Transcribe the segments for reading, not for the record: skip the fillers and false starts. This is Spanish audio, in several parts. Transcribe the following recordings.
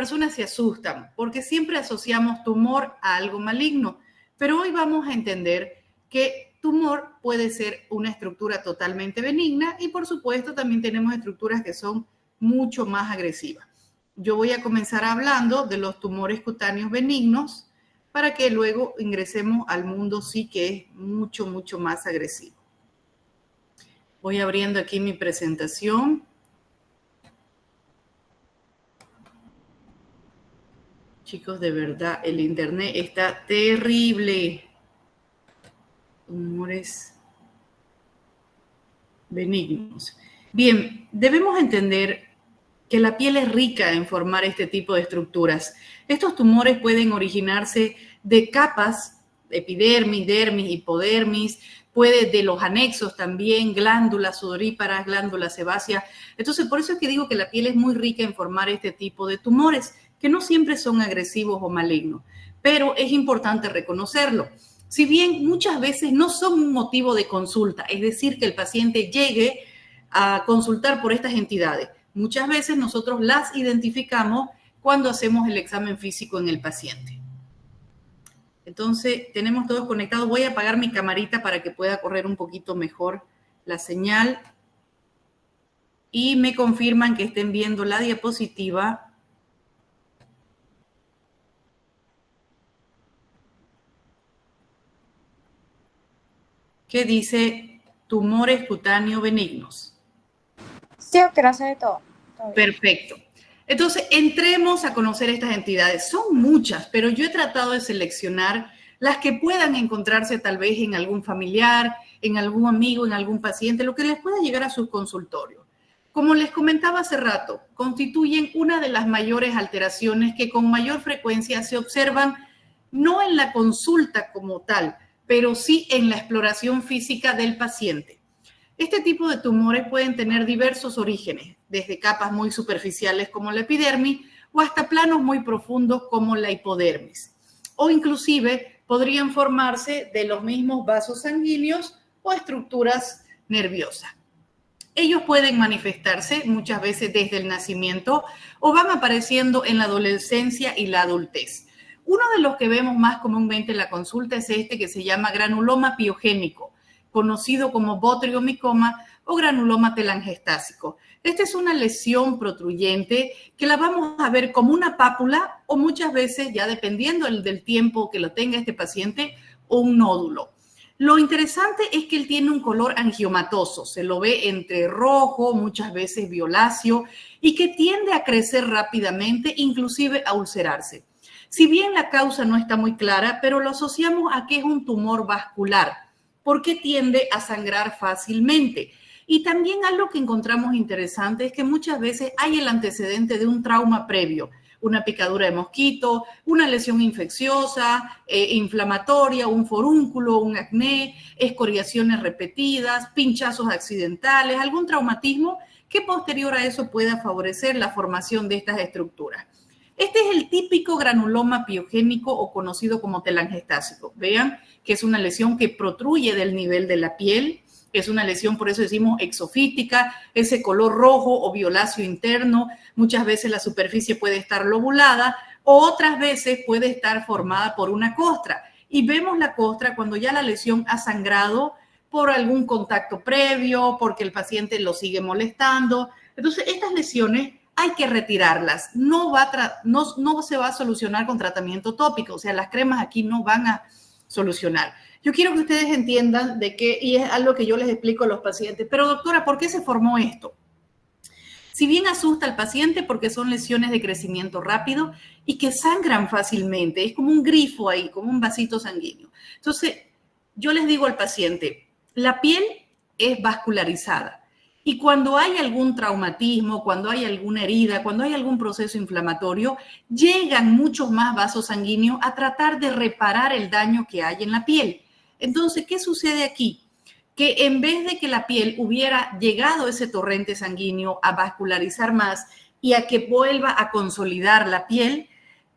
personas se asustan porque siempre asociamos tumor a algo maligno, pero hoy vamos a entender que tumor puede ser una estructura totalmente benigna y por supuesto también tenemos estructuras que son mucho más agresivas. Yo voy a comenzar hablando de los tumores cutáneos benignos para que luego ingresemos al mundo sí que es mucho, mucho más agresivo. Voy abriendo aquí mi presentación. Chicos, de verdad, el internet está terrible. Tumores benignos. Bien, debemos entender que la piel es rica en formar este tipo de estructuras. Estos tumores pueden originarse de capas, epidermis, dermis, hipodermis, puede de los anexos también, glándulas sudoríparas, glándulas sebáceas. Entonces, por eso es que digo que la piel es muy rica en formar este tipo de tumores, que no siempre son agresivos o malignos, pero es importante reconocerlo. Si bien muchas veces no son un motivo de consulta, es decir, que el paciente llegue a consultar por estas entidades, muchas veces nosotros las identificamos cuando hacemos el examen físico en el paciente. Entonces, tenemos todos conectados. Voy a apagar mi camarita para que pueda correr un poquito mejor la señal. Y me confirman que estén viendo la diapositiva. Que dice tumores cutáneos benignos. Sí, gracias de todo. Perfecto. Entonces, entremos a conocer estas entidades. Son muchas, pero yo he tratado de seleccionar las que puedan encontrarse tal vez en algún familiar, en algún amigo, en algún paciente, lo que les pueda llegar a sus consultorios. Como les comentaba hace rato, constituyen una de las mayores alteraciones que con mayor frecuencia se observan no en la consulta como tal, pero sí en la exploración física del paciente. Este tipo de tumores pueden tener diversos orígenes, desde capas muy superficiales como la epidermis o hasta planos muy profundos como la hipodermis. O inclusive podrían formarse de los mismos vasos sanguíneos o estructuras nerviosas. Ellos pueden manifestarse muchas veces desde el nacimiento o van apareciendo en la adolescencia y la adultez. Uno de los que vemos más comúnmente en la consulta es este que se llama granuloma piogénico, conocido como botriomicoma o granuloma telangiestásico. Esta es una lesión protruyente que la vamos a ver como una pápula o muchas veces, ya dependiendo del tiempo que lo tenga este paciente, o un nódulo. Lo interesante es que él tiene un color angiomatoso, se lo ve entre rojo, muchas veces violáceo, y que tiende a crecer rápidamente, inclusive a ulcerarse. Si bien la causa no está muy clara, pero lo asociamos a que es un tumor vascular, porque tiende a sangrar fácilmente. Y también algo que encontramos interesante es que muchas veces hay el antecedente de un trauma previo, una picadura de mosquito, una lesión infecciosa, inflamatoria, un forúnculo, un acné, escoriaciones repetidas, pinchazos accidentales, algún traumatismo que posterior a eso pueda favorecer la formación de estas estructuras. Este es el típico granuloma piogénico o conocido como telangiestásico. Vean que es una lesión que protruye del nivel de la piel, es una lesión, por eso decimos exofítica, ese color rojo o violáceo interno. Muchas veces la superficie puede estar lobulada o otras veces puede estar formada por una costra. Y vemos la costra cuando ya la lesión ha sangrado por algún contacto previo, porque el paciente lo sigue molestando. Entonces, estas lesiones hay que retirarlas. No se va a solucionar con tratamiento tópico. O sea, las cremas aquí no van a solucionar. Yo quiero que ustedes entiendan de qué, y es algo que yo les explico a los pacientes, pero doctora, ¿por qué se formó esto? Si bien asusta al paciente porque son lesiones de crecimiento rápido y que sangran fácilmente, es como un grifo ahí, como un vasito sanguíneo. Entonces, yo les digo al paciente, la piel es vascularizada y cuando hay algún traumatismo, cuando hay alguna herida, cuando hay algún proceso inflamatorio, llegan muchos más vasos sanguíneos a tratar de reparar el daño que hay en la piel. Entonces, ¿qué sucede aquí? Que en vez de que la piel hubiera llegado ese torrente sanguíneo a vascularizar más y a que vuelva a consolidar la piel,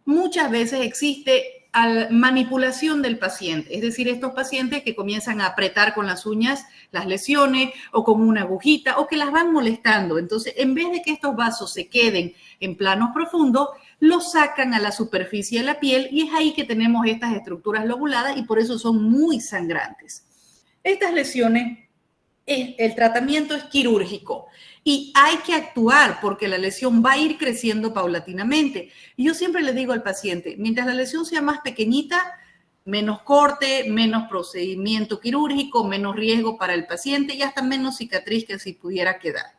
muchas veces existe a manipulación del paciente, es decir, estos pacientes que comienzan a apretar con las uñas las lesiones o con una agujita o que las van molestando. Entonces, en vez de que estos vasos se queden en planos profundos, los sacan a la superficie de la piel y es ahí que tenemos estas estructuras lobuladas y por eso son muy sangrantes. Estas lesiones, el tratamiento es quirúrgico y hay que actuar porque la lesión va a ir creciendo paulatinamente. Y yo siempre le digo al paciente, mientras la lesión sea más pequeñita, menos corte, menos procedimiento quirúrgico, menos riesgo para el paciente y hasta menos cicatriz que si pudiera quedar.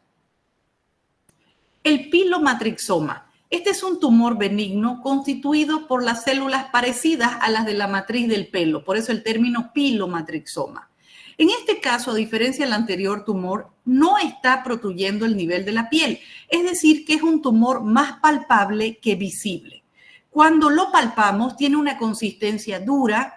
El pilomatrixoma. Este es un tumor benigno constituido por las células parecidas a las de la matriz del pelo, por eso el término pilomatrixoma. En este caso, a diferencia del anterior tumor, no está protuyendo el nivel de la piel, es decir, que es un tumor más palpable que visible. Cuando lo palpamos, tiene una consistencia dura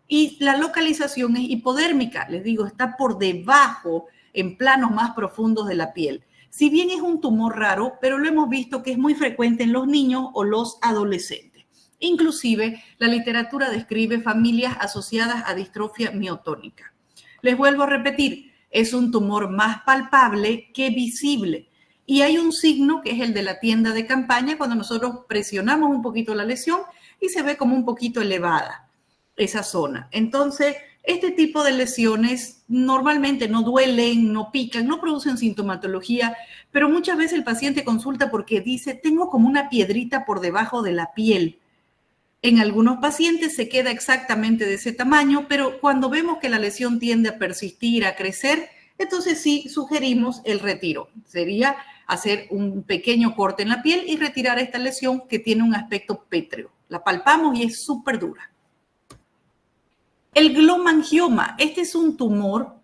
y la localización es hipodérmica, les digo, está por debajo en planos más profundos de la piel. Si bien es un tumor raro, pero lo hemos visto que es muy frecuente en los niños o los adolescentes. Inclusive, la literatura describe familias asociadas a distrofia miotónica. Les vuelvo a repetir, es un tumor más palpable que visible. Y hay un signo que es el de la tienda de campaña cuando nosotros presionamos un poquito la lesión y se ve como un poquito elevada esa zona. Entonces, este tipo de lesiones normalmente no duelen, no pican, no producen sintomatología, pero muchas veces el paciente consulta porque dice, tengo como una piedrita por debajo de la piel. En algunos pacientes se queda exactamente de ese tamaño, pero cuando vemos que la lesión tiende a persistir, a crecer, entonces sí sugerimos el retiro. Sería hacer un pequeño corte en la piel y retirar esta lesión que tiene un aspecto pétreo. La palpamos y es súper dura. El glomangioma, este es un tumor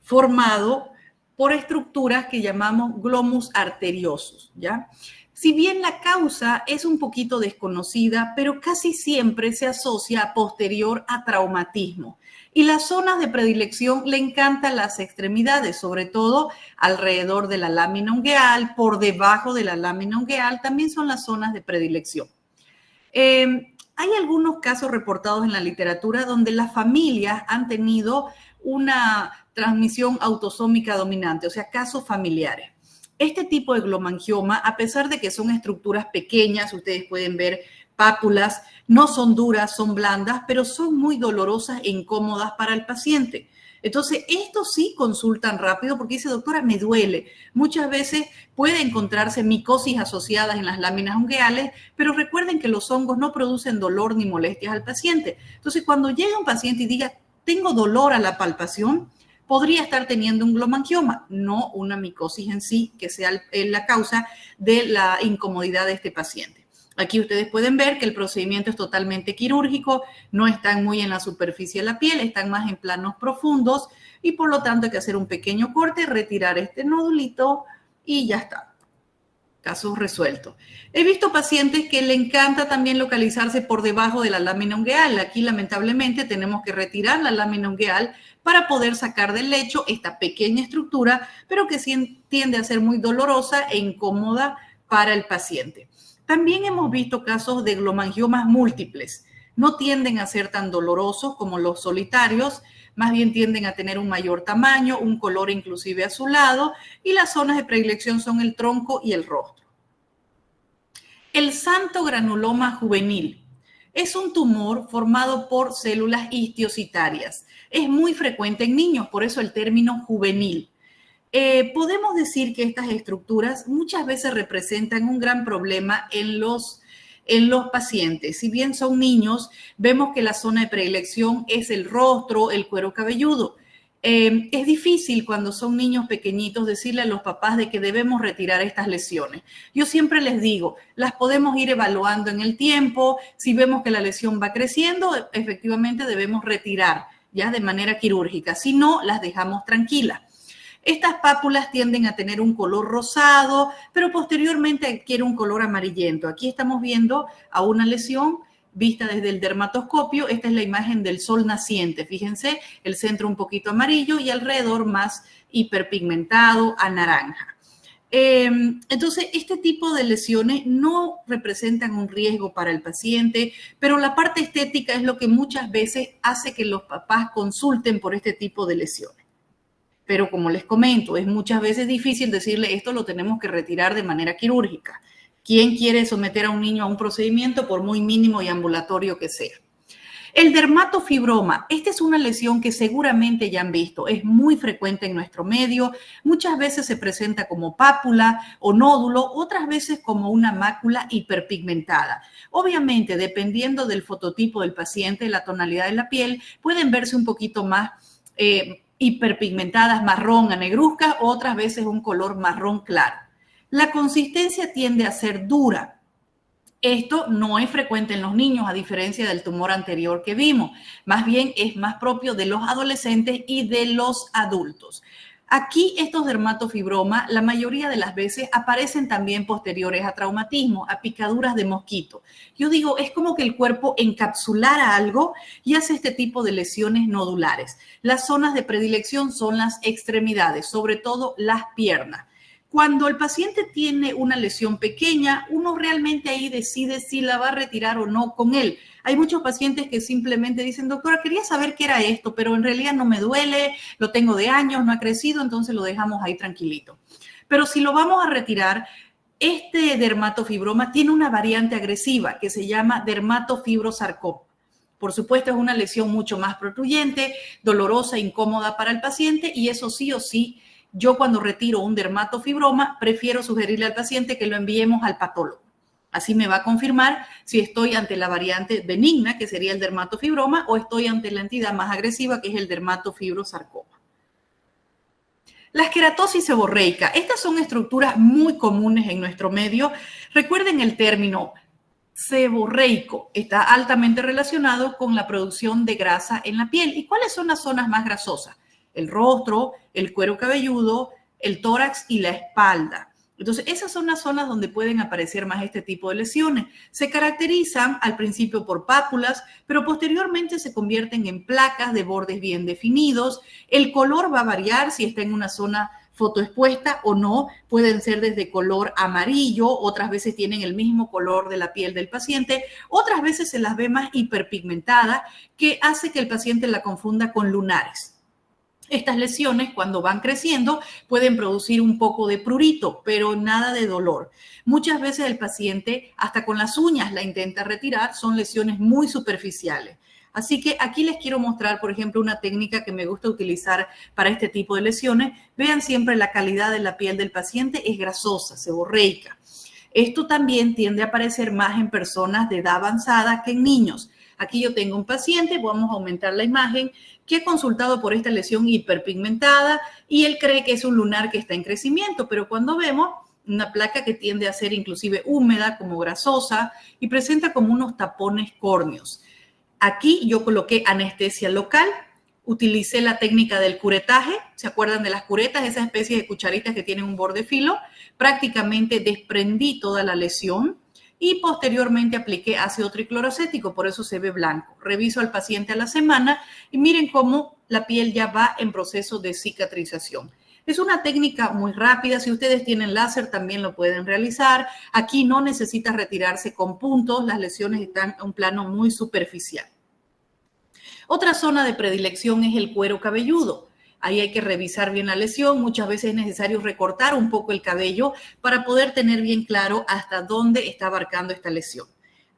formado por estructuras que llamamos glomus arteriosos, ¿ya? Si bien la causa es un poquito desconocida, pero casi siempre se asocia posterior a traumatismo. Y las zonas de predilección le encantan las extremidades, sobre todo alrededor de la lámina ungueal, por debajo de la lámina ungueal, también son las zonas de predilección. Hay algunos casos reportados en la literatura donde las familias han tenido una transmisión autosómica dominante, o sea, casos familiares. Este tipo de glomangioma, a pesar de que son estructuras pequeñas, ustedes pueden ver pápulas, no son duras, son blandas, pero son muy dolorosas e incómodas para el paciente. Entonces, estos sí consultan rápido porque dice, doctora, me duele. Muchas veces puede encontrarse micosis asociadas en las láminas ungueales, pero recuerden que los hongos no producen dolor ni molestias al paciente. Entonces, cuando llega un paciente y diga, tengo dolor a la palpación, podría estar teniendo un glomangioma, no una micosis en sí que sea la causa de la incomodidad de este paciente. Aquí ustedes pueden ver que el procedimiento es totalmente quirúrgico, no están muy en la superficie de la piel, están más en planos profundos y por lo tanto hay que hacer un pequeño corte, retirar este nodulito y ya está. Caso resuelto. He visto pacientes que le encanta también localizarse por debajo de la lámina ungueal. Aquí lamentablemente tenemos que retirar la lámina ungueal para poder sacar del lecho esta pequeña estructura, pero que sí tiende a ser muy dolorosa e incómoda para el paciente. También hemos visto casos de glomangiomas múltiples. No tienden a ser tan dolorosos como los solitarios, más bien tienden a tener un mayor tamaño, un color inclusive azulado, y las zonas de predilección son el tronco y el rostro. El xantogranuloma juvenil es un tumor formado por células histiocitarias. Es muy frecuente en niños, por eso el término juvenil. Podemos decir que estas estructuras muchas veces representan un gran problema en los pacientes. Si bien son niños, vemos que la zona de predilección es el rostro, el cuero cabelludo. Es difícil cuando son niños pequeñitos decirle a los papás de que debemos retirar estas lesiones. Yo siempre les digo, las podemos ir evaluando en el tiempo. Si vemos que la lesión va creciendo, efectivamente debemos retirar ya de manera quirúrgica. Si no, las dejamos tranquilas. Estas pápulas tienden a tener un color rosado, pero posteriormente adquiere un color amarillento. Aquí estamos viendo a una lesión vista desde el dermatoscopio. Esta es la imagen del sol naciente. Fíjense, el centro un poquito amarillo y alrededor más hiperpigmentado a naranja. Entonces, este tipo de lesiones no representan un riesgo para el paciente, pero la parte estética es lo que muchas veces hace que los papás consulten por este tipo de lesiones. Pero como les comento, es muchas veces difícil decirle esto lo tenemos que retirar de manera quirúrgica. ¿Quién quiere someter a un niño a un procedimiento por muy mínimo y ambulatorio que sea? El dermatofibroma, esta es una lesión que seguramente ya han visto, es muy frecuente en nuestro medio, muchas veces se presenta como pápula o nódulo, otras veces como una mácula hiperpigmentada. Obviamente, dependiendo del fototipo del paciente, la tonalidad de la piel, pueden verse un poquito más hiperpigmentadas, marrón a negruzcas, otras veces un color marrón claro. La consistencia tiende a ser dura. Esto no es frecuente en los niños, a diferencia del tumor anterior que vimos. Más bien es más propio de los adolescentes y de los adultos. Aquí estos dermatofibromas, la mayoría de las veces aparecen también posteriores a traumatismo, a picaduras de mosquito. Yo digo, es como que el cuerpo encapsulara algo y hace este tipo de lesiones nodulares. Las zonas de predilección son las extremidades, sobre todo las piernas. Cuando el paciente tiene una lesión pequeña, uno realmente ahí decide si la va a retirar o no con él. Hay muchos pacientes que simplemente dicen, doctora, quería saber qué era esto, pero en realidad no me duele, lo tengo de años, no ha crecido, entonces lo dejamos ahí tranquilito. Pero si lo vamos a retirar, este dermatofibroma tiene una variante agresiva que se llama dermatofibrosarcoma. Por supuesto, es una lesión mucho más protruyente, dolorosa, incómoda para el paciente y eso sí o sí. Yo cuando retiro un dermatofibroma, prefiero sugerirle al paciente que lo enviemos al patólogo. Así me va a confirmar si estoy ante la variante benigna, que sería el dermatofibroma, o estoy ante la entidad más agresiva, que es el dermatofibrosarcoma. La esqueratosis seborreica. Estas son estructuras muy comunes en nuestro medio. Recuerden el término seborreico. Está altamente relacionado con la producción de grasa en la piel. ¿Y cuáles son las zonas más grasosas? El rostro, el cuero cabelludo, el tórax y la espalda. Entonces, esas son las zonas donde pueden aparecer más este tipo de lesiones. Se caracterizan al principio por pápulas, pero posteriormente se convierten en placas de bordes bien definidos. El color va a variar si está en una zona fotoexpuesta o no. Pueden ser desde color amarillo, otras veces tienen el mismo color de la piel del paciente, otras veces se las ve más hiperpigmentada, que hace que el paciente la confunda con lunares. Estas lesiones, cuando van creciendo, pueden producir un poco de prurito, pero nada de dolor. Muchas veces el paciente, hasta con las uñas, la intenta retirar. Son lesiones muy superficiales. Así que aquí les quiero mostrar, por ejemplo, una técnica que me gusta utilizar para este tipo de lesiones. Vean siempre la calidad de la piel del paciente, es grasosa, seborreica. Esto también tiende a aparecer más en personas de edad avanzada que en niños. Aquí yo tengo un paciente, vamos a aumentar la imagen, que ha consultado por esta lesión hiperpigmentada y él cree que es un lunar que está en crecimiento, pero cuando vemos una placa que tiende a ser inclusive húmeda, como grasosa, y presenta como unos tapones córneos. Aquí yo coloqué anestesia local, utilicé la técnica del curetaje. ¿Se acuerdan de las curetas? Esa especie de cucharitas que tienen un borde filo. Prácticamente desprendí toda la lesión y posteriormente apliqué ácido tricloracético, por eso se ve blanco. Reviso al paciente a la semana y miren cómo la piel ya va en proceso de cicatrización. Es una técnica muy rápida. Si ustedes tienen láser, también lo pueden realizar. Aquí no necesita retirarse con puntos. Las lesiones están a un plano muy superficial. Otra zona de predilección es el cuero cabelludo. Ahí hay que revisar bien la lesión. Muchas veces es necesario recortar un poco el cabello para poder tener bien claro hasta dónde está abarcando esta lesión.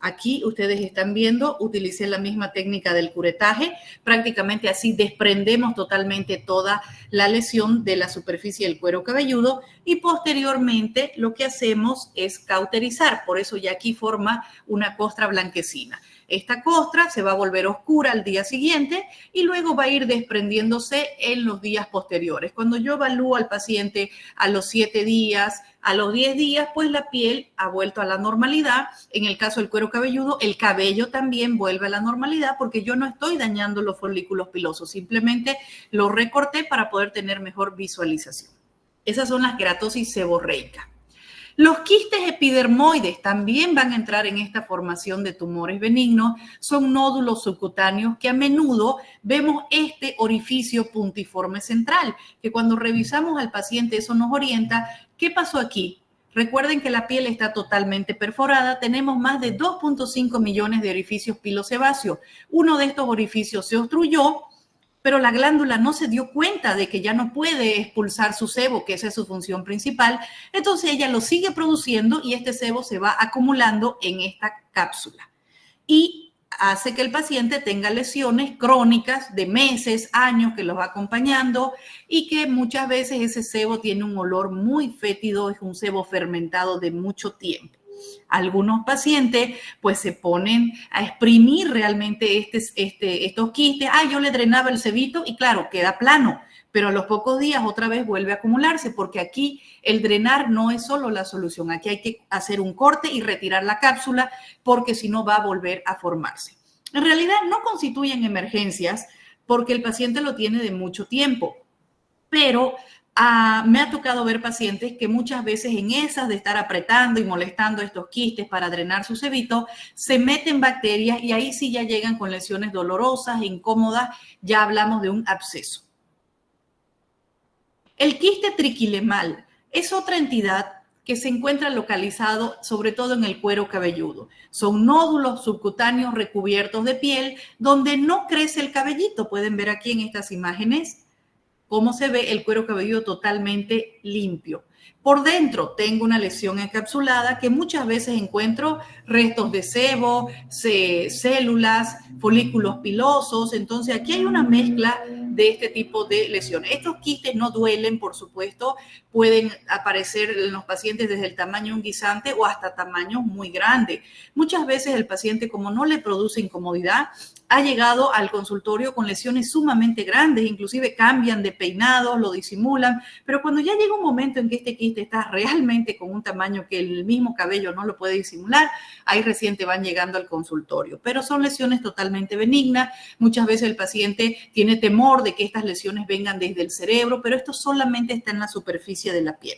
Aquí ustedes están viendo, utilicé la misma técnica del curetaje. Prácticamente así desprendemos totalmente toda la lesión de la superficie del cuero cabelludo y posteriormente lo que hacemos es cauterizar. Por eso ya aquí forma una costra blanquecina. Esta costra se va a volver oscura al día siguiente y luego va a ir desprendiéndose en los días posteriores. Cuando yo evalúo al paciente a los 7 días, a los 10 días, pues la piel ha vuelto a la normalidad. En el caso del cuero cabelludo, el cabello también vuelve a la normalidad porque yo no estoy dañando los folículos pilosos, simplemente lo recorté para poder tener mejor visualización. Esas son las queratosis seborreicas. Los quistes epidermoides también van a entrar en esta formación de tumores benignos. Son nódulos subcutáneos que a menudo vemos este orificio puntiforme central, que cuando revisamos al paciente eso nos orienta ¿Qué pasó aquí? Recuerden que la piel está totalmente perforada. Tenemos más de 2.5 millones de orificios pilosebáceos. Uno de estos orificios se obstruyó, pero la glándula no se dio cuenta de que ya no puede expulsar su sebo, que esa es su función principal. Entonces ella lo sigue produciendo y este sebo se va acumulando en esta cápsula. Y hace que el paciente tenga lesiones crónicas de meses, años que los va acompañando y que muchas veces ese sebo tiene un olor muy fétido, es un sebo fermentado de mucho tiempo. Algunos pacientes pues se ponen a exprimir realmente estos quistes. Yo le drenaba el sebito y claro, queda plano, pero a los pocos días otra vez vuelve a acumularse porque aquí el drenar no es solo la solución. Aquí hay que hacer un corte y retirar la cápsula porque si no va a volver a formarse. En realidad no constituyen emergencias porque el paciente lo tiene de mucho tiempo, pero me ha tocado ver pacientes que muchas veces en esas de estar apretando y molestando estos quistes para drenar su sebito, se meten bacterias y ahí sí ya llegan con lesiones dolorosas, incómodas, ya hablamos de un absceso. El quiste triquilemal es otra entidad que se encuentra localizado sobre todo en el cuero cabelludo. Son nódulos subcutáneos recubiertos de piel donde no crece el cabellito. Pueden ver aquí en estas imágenes cómo se ve el cuero cabelludo totalmente limpio. Por dentro tengo una lesión encapsulada que muchas veces encuentro restos de sebo, células, folículos pilosos. Entonces aquí hay una mezcla de este tipo de lesiones. Estos quistes no duelen, por supuesto, pueden aparecer en los pacientes desde el tamaño de un guisante o hasta tamaños muy grandes. Muchas veces el paciente, como no le produce incomodidad, ha llegado al consultorio con lesiones sumamente grandes, inclusive cambian de peinado, lo disimulan, pero cuando ya llega un momento en que este quiste está realmente con un tamaño que el mismo cabello no lo puede disimular, ahí recién te van llegando al consultorio. Pero son lesiones totalmente benignas. Muchas veces el paciente tiene temor de que estas lesiones vengan desde el cerebro, pero esto solamente está en la superficie de la piel.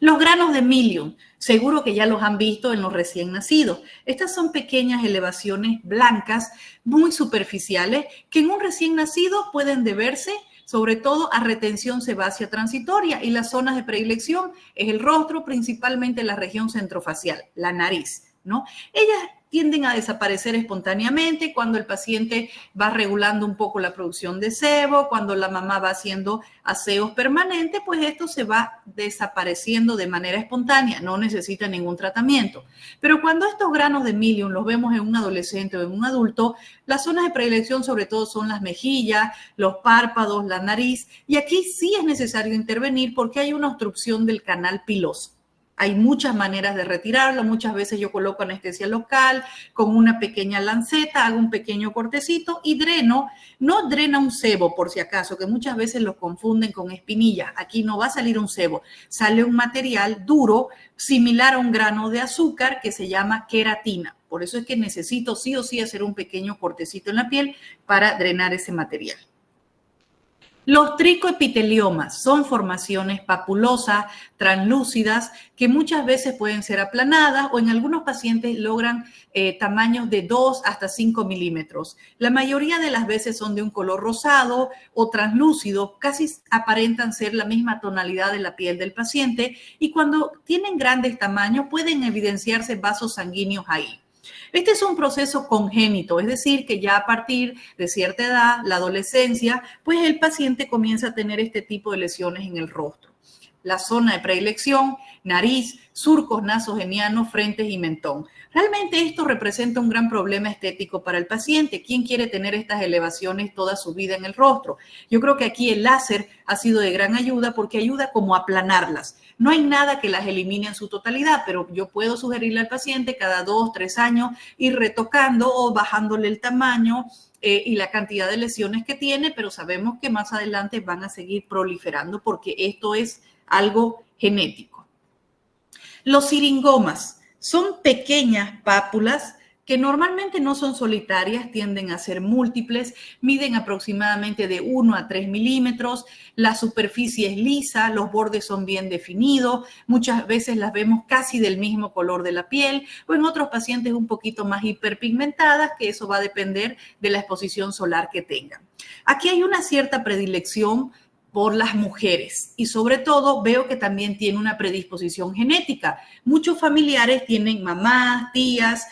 Los granos de Milium, seguro que ya los han visto en los recién nacidos. Estas son pequeñas elevaciones blancas, muy superficiales, que en un recién nacido pueden deberse sobre todo a retención sebácea transitoria y las zonas de predilección es el rostro, principalmente la región centrofacial, la nariz, ¿no? Ellas tienden a desaparecer espontáneamente cuando el paciente va regulando un poco la producción de sebo, cuando la mamá va haciendo aseos permanentes, pues esto se va desapareciendo de manera espontánea, no necesita ningún tratamiento. Pero cuando estos granos de Milium los vemos en un adolescente o en un adulto, las zonas de predilección sobre todo son las mejillas, los párpados, la nariz, y aquí sí es necesario intervenir porque hay una obstrucción del canal piloso. Hay muchas maneras de retirarlo. Muchas veces yo coloco anestesia local con una pequeña lanceta, hago un pequeño cortecito y dreno. No drena un sebo, por si acaso, que muchas veces lo confunden con espinillas. Aquí no va a salir un sebo. Sale un material duro, similar a un grano de azúcar que se llama queratina. Por eso es que necesito sí o sí hacer un pequeño cortecito en la piel para drenar ese material. Los tricoepiteliomas son formaciones papulosas, translúcidas, que muchas veces pueden ser aplanadas o en algunos pacientes logran tamaños de 2 hasta 5 milímetros. La mayoría de las veces son de un color rosado o translúcido, casi aparentan ser la misma tonalidad de la piel del paciente y cuando tienen grandes tamaños pueden evidenciarse vasos sanguíneos ahí. Este es un proceso congénito, es decir, que ya a partir de cierta edad, la adolescencia, pues el paciente comienza a tener este tipo de lesiones en el rostro. La zona de predilección, nariz, surcos nasogenianos, frentes y mentón. Realmente esto representa un gran problema estético para el paciente. ¿Quién quiere tener estas elevaciones toda su vida en el rostro? Yo creo que aquí el láser ha sido de gran ayuda porque ayuda como a aplanarlas. No hay nada que las elimine en su totalidad, pero yo puedo sugerirle al paciente cada 2, 3 años ir retocando o bajándole el tamaño y la cantidad de lesiones que tiene, pero sabemos que más adelante van a seguir proliferando porque esto es algo genético. Los siringomas son pequeñas pápulas que normalmente no son solitarias, tienden a ser múltiples, miden aproximadamente de 1 a 3 milímetros, la superficie es lisa, los bordes son bien definidos, muchas veces las vemos casi del mismo color de la piel o en otros pacientes un poquito más hiperpigmentadas, que eso va a depender de la exposición solar que tengan. Aquí hay una cierta predilección por las mujeres y sobre todo veo que también tiene una predisposición genética. Muchos familiares tienen mamás, tías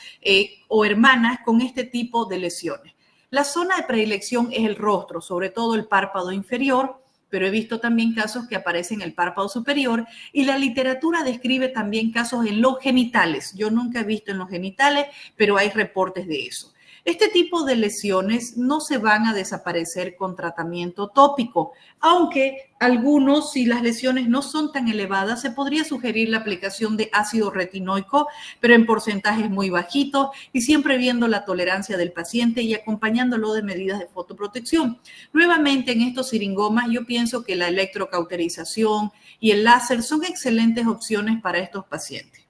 o hermanas con este tipo de lesiones. La zona de predilección es el rostro, sobre todo el párpado inferior, pero he visto también casos que aparecen en el párpado superior y la literatura describe también casos en los genitales. Yo nunca he visto en los genitales, pero hay reportes de eso. Este tipo de lesiones no se van a desaparecer con tratamiento tópico, aunque algunos, si las lesiones no son tan elevadas, se podría sugerir la aplicación de ácido retinoico, pero en porcentajes muy bajitos y siempre viendo la tolerancia del paciente y acompañándolo de medidas de fotoprotección. Nuevamente, en estos siringomas, yo pienso que la electrocauterización y el láser son excelentes opciones para estos pacientes.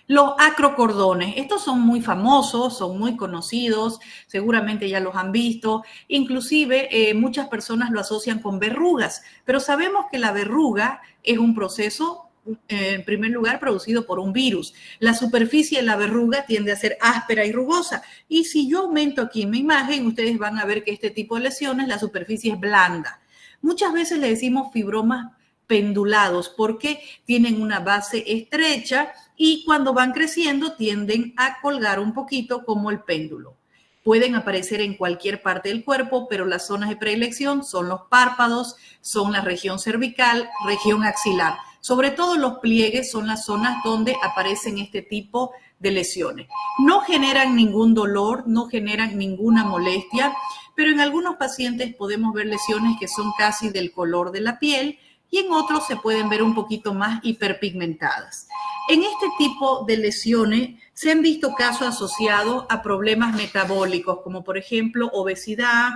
Los acrocordones, estos son muy famosos, son muy conocidos, seguramente ya los han visto, inclusive muchas personas lo asocian con verrugas, pero sabemos que la verruga es un proceso, en primer lugar, producido por un virus. La superficie de la verruga tiende a ser áspera y rugosa, y si yo aumento aquí mi imagen, ustedes van a ver que este tipo de lesiones, la superficie es blanda. Muchas veces le decimos fibromas pendulados porque tienen una base estrecha y cuando van creciendo tienden a colgar un poquito como el péndulo. Pueden aparecer en cualquier parte del cuerpo, pero las zonas de predilección son los párpados, son la región cervical, región axilar. Sobre todo los pliegues son las zonas donde aparecen este tipo de lesiones. No generan ningún dolor, no generan ninguna molestia, pero en algunos pacientes podemos ver lesiones que son casi del color de la piel, y en otros se pueden ver un poquito más hiperpigmentadas. En este tipo de lesiones se han visto casos asociados a problemas metabólicos, como por ejemplo obesidad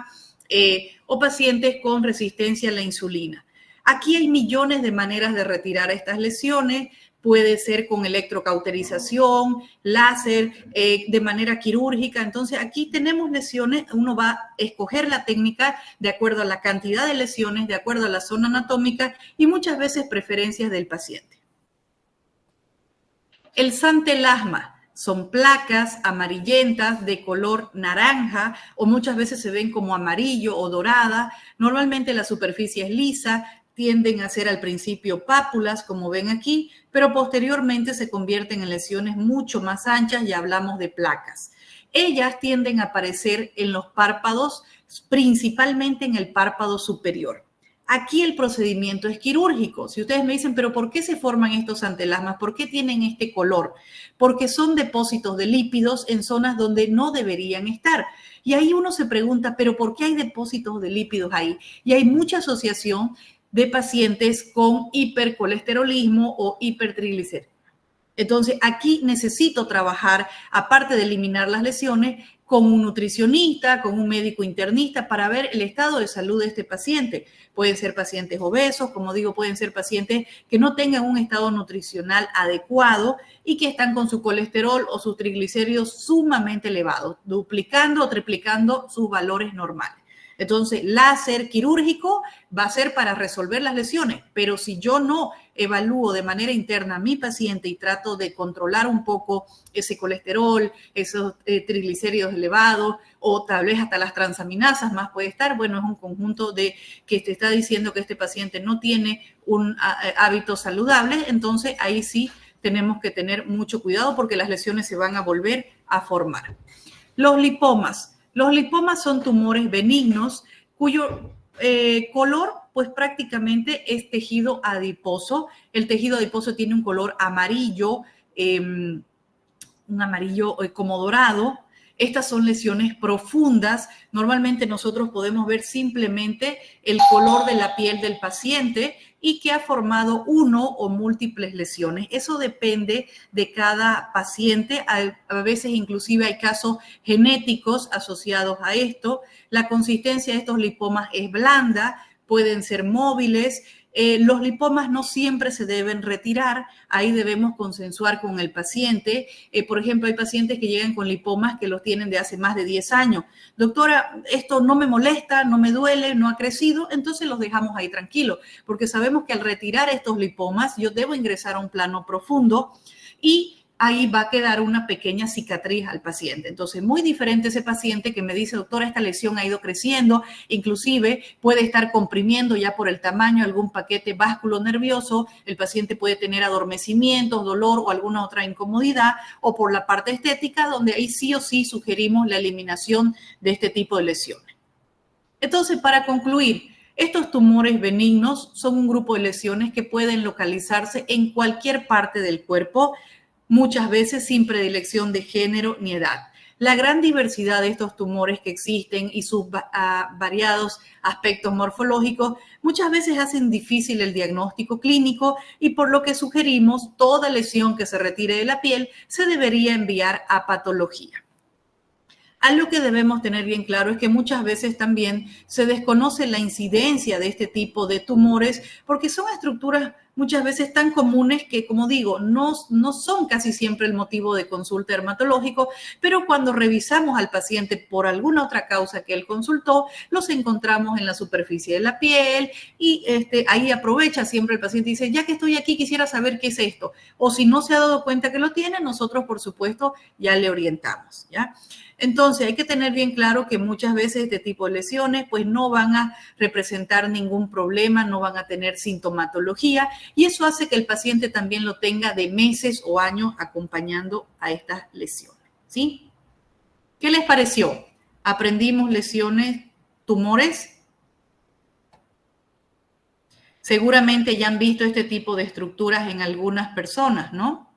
o pacientes con resistencia a la insulina. Aquí hay millones de maneras de retirar estas lesiones. Puede ser con electrocauterización, láser, de manera quirúrgica. Entonces, aquí tenemos lesiones, uno va a escoger la técnica de acuerdo a la cantidad de lesiones, de acuerdo a la zona anatómica y muchas veces preferencias del paciente. El santelasma son placas amarillentas de color naranja o muchas veces se ven como amarillo o dorada. Normalmente la superficie es lisa, tienden a ser al principio pápulas, como ven aquí, pero posteriormente se convierten en lesiones mucho más anchas y hablamos de placas. Ellas tienden a aparecer en los párpados, principalmente en el párpado superior. Aquí el procedimiento es quirúrgico. Si ustedes me dicen, pero ¿por qué se forman estos santelasmas? ¿Por qué tienen este color? Porque son depósitos de lípidos en zonas donde no deberían estar. Y ahí uno se pregunta, ¿pero por qué hay depósitos de lípidos ahí? Y hay mucha asociación de pacientes con hipercolesterolismo o hipertriglicéridos. Entonces, aquí necesito trabajar, aparte de eliminar las lesiones, con un nutricionista, con un médico internista para ver el estado de salud de este paciente. Pueden ser pacientes obesos, como digo, pueden ser pacientes que no tengan un estado nutricional adecuado y que están con su colesterol o sus triglicéridos sumamente elevados, duplicando o triplicando sus valores normales. Entonces, láser quirúrgico va a ser para resolver las lesiones, pero si yo no evalúo de manera interna a mi paciente y trato de controlar un poco ese colesterol, esos triglicéridos elevados o tal vez hasta las transaminasas más puede estar, bueno, es un conjunto de que te está diciendo que este paciente no tiene un hábito saludable, entonces ahí sí tenemos que tener mucho cuidado porque las lesiones se van a volver a formar. Los lipomas. Los lipomas son tumores benignos cuyo color, pues prácticamente es tejido adiposo. El tejido adiposo tiene un color amarillo, un amarillo como dorado. Estas son lesiones profundas. Normalmente nosotros podemos ver simplemente el color de la piel del paciente y que ha formado uno o múltiples lesiones. Eso depende de cada paciente. A veces inclusive hay casos genéticos asociados a esto. La consistencia de estos lipomas es blanda, pueden ser móviles. Los lipomas no siempre se deben retirar, ahí debemos consensuar con el paciente. Por ejemplo, hay pacientes que llegan con lipomas que los tienen de hace más de 10 años. Doctora, esto no me molesta, no me duele, no ha crecido, entonces los dejamos ahí tranquilos, porque sabemos que al retirar estos lipomas yo debo ingresar a un plano profundo y ahí va a quedar una pequeña cicatriz al paciente. Entonces, muy diferente ese paciente que me dice, doctora, esta lesión ha ido creciendo, inclusive puede estar comprimiendo ya por el tamaño algún paquete vasculonervioso, el paciente puede tener adormecimientos, dolor o alguna otra incomodidad, o por la parte estética, donde ahí sí o sí sugerimos la eliminación de este tipo de lesiones. Entonces, para concluir, estos tumores benignos son un grupo de lesiones que pueden localizarse en cualquier parte del cuerpo, muchas veces sin predilección de género ni edad. La gran diversidad de estos tumores que existen y sus variados aspectos morfológicos muchas veces hacen difícil el diagnóstico clínico y por lo que sugerimos toda lesión que se retire de la piel se debería enviar a patología. Algo que debemos tener bien claro es que muchas veces también se desconoce la incidencia de este tipo de tumores porque son estructuras muchas veces tan comunes que, como digo, no son casi siempre el motivo de consulta dermatológico, pero cuando revisamos al paciente por alguna otra causa que él consultó, los encontramos en la superficie de la piel y ahí aprovecha siempre el paciente y dice, ya que estoy aquí, quisiera saber qué es esto. O si no se ha dado cuenta que lo tiene, nosotros, por supuesto, ya le orientamos, ¿ya? Entonces, hay que tener bien claro que muchas veces este tipo de lesiones pues no van a representar ningún problema, no van a tener sintomatología y eso hace que el paciente también lo tenga de meses o años acompañando a estas lesiones, ¿sí? ¿Qué les pareció? ¿Aprendimos lesiones, tumores? Seguramente ya han visto este tipo de estructuras en algunas personas, ¿no?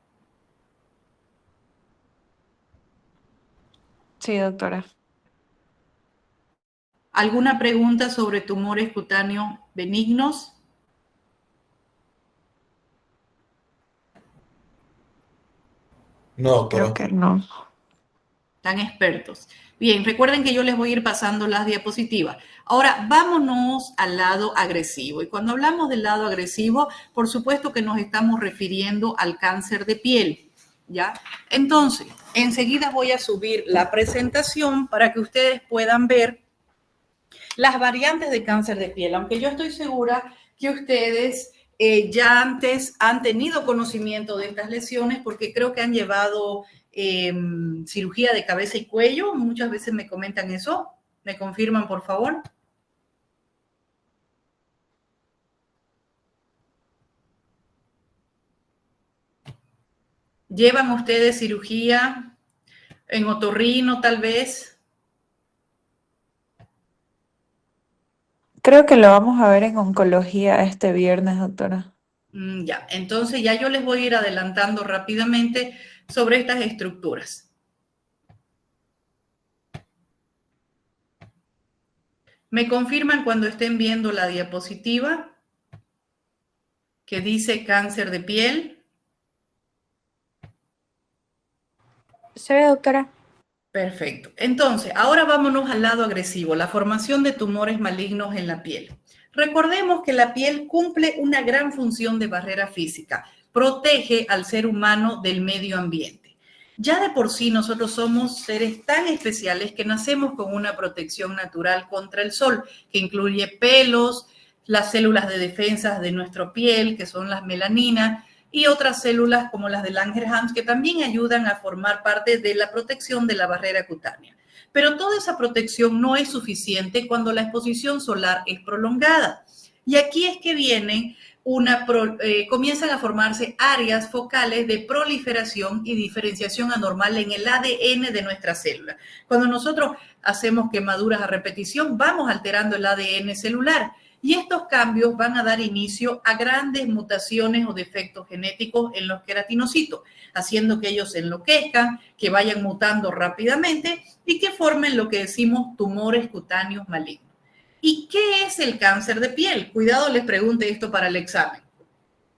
Sí, doctora. ¿Alguna pregunta sobre tumores cutáneos benignos? No, Creo doctora. que no. Tan expertos. Bien, recuerden que yo les voy a ir pasando las diapositivas. Ahora, vámonos al lado agresivo. Y cuando hablamos del lado agresivo, por supuesto que nos estamos refiriendo al cáncer de piel, ¿ya? Entonces, enseguida voy a subir la presentación para que ustedes puedan ver las variantes de cáncer de piel, aunque yo estoy segura que ustedes ya antes han tenido conocimiento de estas lesiones porque creo que han llevado cirugía de cabeza y cuello. Muchas veces me comentan eso. ¿Me confirman, por favor? ¿Llevan ustedes cirugía en otorrino, tal vez? Creo que lo vamos a ver en oncología este viernes, doctora. Ya, entonces ya yo les voy a ir adelantando rápidamente sobre estas estructuras. ¿Me confirman cuando estén viendo la diapositiva que dice cáncer de piel? Se ve, doctora. Perfecto. Entonces, ahora vámonos al lado agresivo, la formación de tumores malignos en la piel. Recordemos que la piel cumple una gran función de barrera física, protege al ser humano del medio ambiente. Ya de por sí nosotros somos seres tan especiales que nacemos con una protección natural contra el sol, que incluye pelos, las células de defensa de nuestra piel, que son las melaninas, y otras células como las de Langerhans que también ayudan a formar parte de la protección de la barrera cutánea. Pero toda esa protección no es suficiente cuando la exposición solar es prolongada. Y aquí es que comienzan a formarse áreas focales de proliferación y diferenciación anormal en el ADN de nuestra célula. Cuando nosotros hacemos quemaduras a repetición, vamos alterando el ADN celular. Y estos cambios van a dar inicio a grandes mutaciones o defectos genéticos en los queratinocitos, haciendo que ellos se enloquezcan, que vayan mutando rápidamente y que formen lo que decimos tumores cutáneos malignos. ¿Y qué es el cáncer de piel? Cuidado, les pregunte esto para el examen.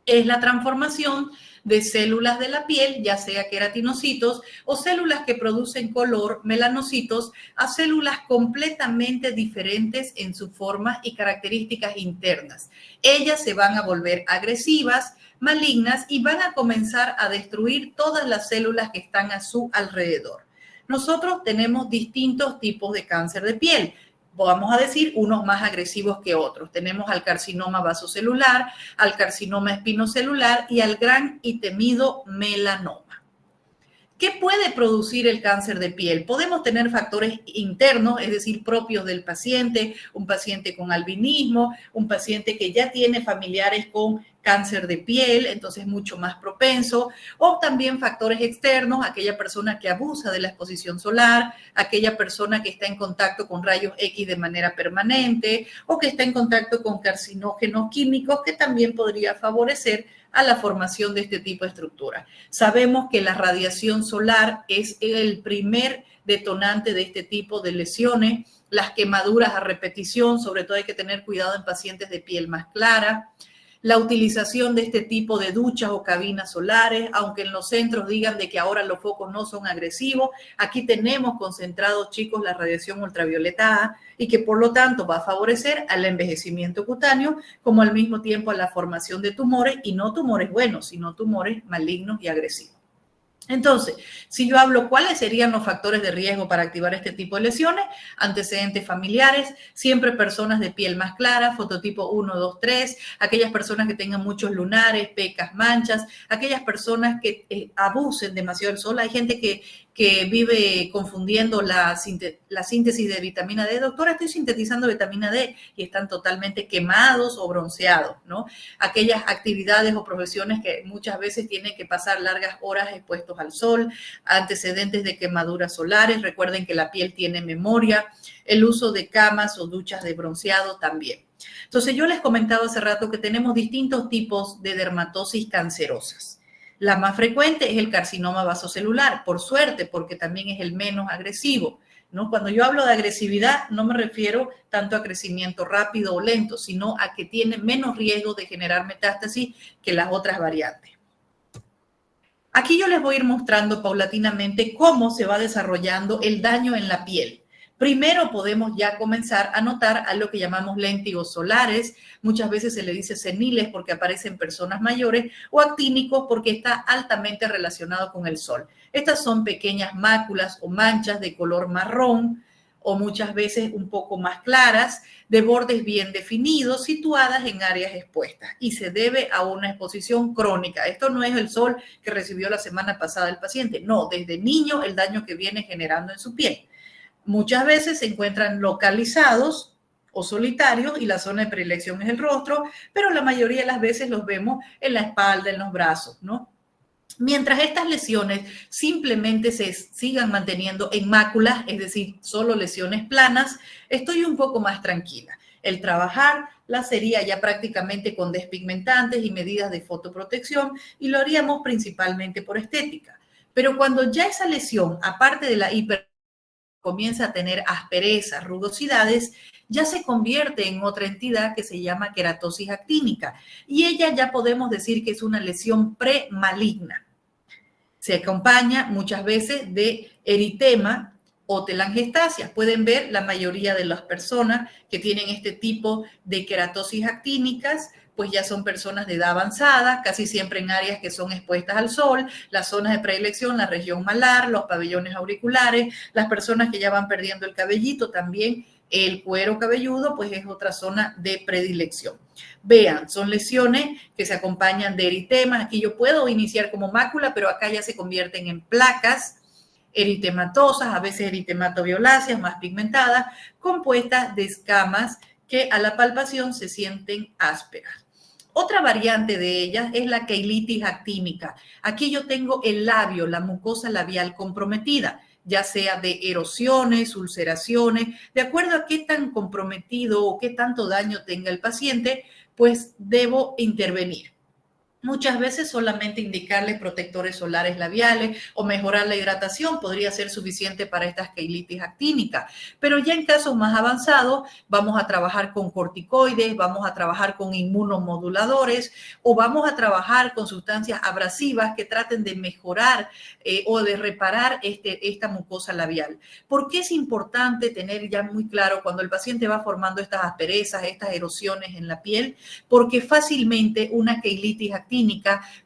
Es la transformación de células de la piel, ya sea queratinocitos o células que producen color, melanocitos, a células completamente diferentes en su forma y características internas. Ellas se van a volver agresivas, malignas y van a comenzar a destruir todas las células que están a su alrededor. Nosotros tenemos distintos tipos de cáncer de piel. Vamos a decir, unos más agresivos que otros. Tenemos al carcinoma vasocelular, al carcinoma espinocelular y al gran y temido melanoma. ¿Qué puede producir el cáncer de piel? Podemos tener factores internos, es decir, propios del paciente, un paciente con albinismo, un paciente que ya tiene familiares con cáncer de piel, entonces mucho más propenso, o también factores externos, aquella persona que abusa de la exposición solar, aquella persona que está en contacto con rayos X de manera permanente o que está en contacto con carcinógenos químicos que también podría favorecer a la formación de este tipo de estructuras. Sabemos que la radiación solar es el primer detonante de este tipo de lesiones, las quemaduras a repetición, sobre todo hay que tener cuidado en pacientes de piel más clara, la utilización de este tipo de duchas o cabinas solares, aunque en los centros digan de que ahora los focos no son agresivos, aquí tenemos concentrados, chicos, la radiación ultravioleta A y que por lo tanto va a favorecer al envejecimiento cutáneo como al mismo tiempo a la formación de tumores y no tumores buenos, sino tumores malignos y agresivos. Entonces, si yo hablo cuáles serían los factores de riesgo para activar este tipo de lesiones, antecedentes familiares, siempre personas de piel más clara, fototipo 1, 2, 3, aquellas personas que tengan muchos lunares, pecas, manchas, aquellas personas que abusen demasiado del sol. Hay gente que vive confundiendo la síntesis de vitamina D. Doctora, estoy sintetizando vitamina D y están totalmente quemados o bronceados, ¿no? Aquellas actividades o profesiones que muchas veces tienen que pasar largas horas expuestos al sol, antecedentes de quemaduras solares. Recuerden que la piel tiene memoria, el uso de camas o duchas de bronceado también. Entonces, yo les comentaba hace rato que tenemos distintos tipos de dermatosis cancerosas. La más frecuente es el carcinoma vasocelular, por suerte, porque también es el menos agresivo, ¿no? Cuando yo hablo de agresividad, no me refiero tanto a crecimiento rápido o lento, sino a que tiene menos riesgo de generar metástasis que las otras variantes. Aquí yo les voy a ir mostrando paulatinamente cómo se va desarrollando el daño en la piel. Primero podemos ya comenzar a notar a lo que llamamos léntigos solares, muchas veces se le dice seniles porque aparecen personas mayores, o actínicos porque está altamente relacionado con el sol. Estas son pequeñas máculas o manchas de color marrón o muchas veces un poco más claras, de bordes bien definidos, situadas en áreas expuestas y se debe a una exposición crónica. Esto no es el sol que recibió la semana pasada el paciente, no, desde niño el daño que viene generando en su piel. Muchas veces se encuentran localizados o solitarios y la zona de predilección es el rostro, pero la mayoría de las veces los vemos en la espalda, en los brazos, ¿no? Mientras estas lesiones simplemente se sigan manteniendo en máculas, es decir, solo lesiones planas, estoy un poco más tranquila. El trabajar la sería ya prácticamente con despigmentantes y medidas de fotoprotección y lo haríamos principalmente por estética. Pero cuando ya esa lesión, aparte de la comienza a tener asperezas, rugosidades, ya se convierte en otra entidad que se llama queratosis actínica y ella ya podemos decir que es una lesión premaligna. Se acompaña muchas veces de eritema o telangiectasias. Pueden ver la mayoría de las personas que tienen este tipo de queratosis actínicas, pues ya son personas de edad avanzada, casi siempre en áreas que son expuestas al sol, las zonas de predilección, la región malar, los pabellones auriculares, las personas que ya van perdiendo el cabellito, también el cuero cabelludo, pues es otra zona de predilección. Vean, son lesiones que se acompañan de eritemas. Aquí yo puedo iniciar como mácula, pero acá ya se convierten en placas eritematosas, a veces eritematoviolaceas más pigmentadas, compuestas de escamas que a la palpación se sienten ásperas. Otra variante de ellas es la queilitis actínica. Aquí yo tengo el labio, la mucosa labial comprometida, ya sea de erosiones, ulceraciones, de acuerdo a qué tan comprometido o qué tanto daño tenga el paciente, pues debo intervenir. Muchas veces solamente indicarle protectores solares labiales o mejorar la hidratación podría ser suficiente para estas queilitis actínica. Pero ya en casos más avanzados vamos a trabajar con corticoides, vamos a trabajar con inmunomoduladores o vamos a trabajar con sustancias abrasivas que traten de mejorar o de reparar esta mucosa labial. ¿Por qué es importante tener ya muy claro cuando el paciente va formando estas asperezas, estas erosiones en la piel? Porque fácilmente una queilitis actínica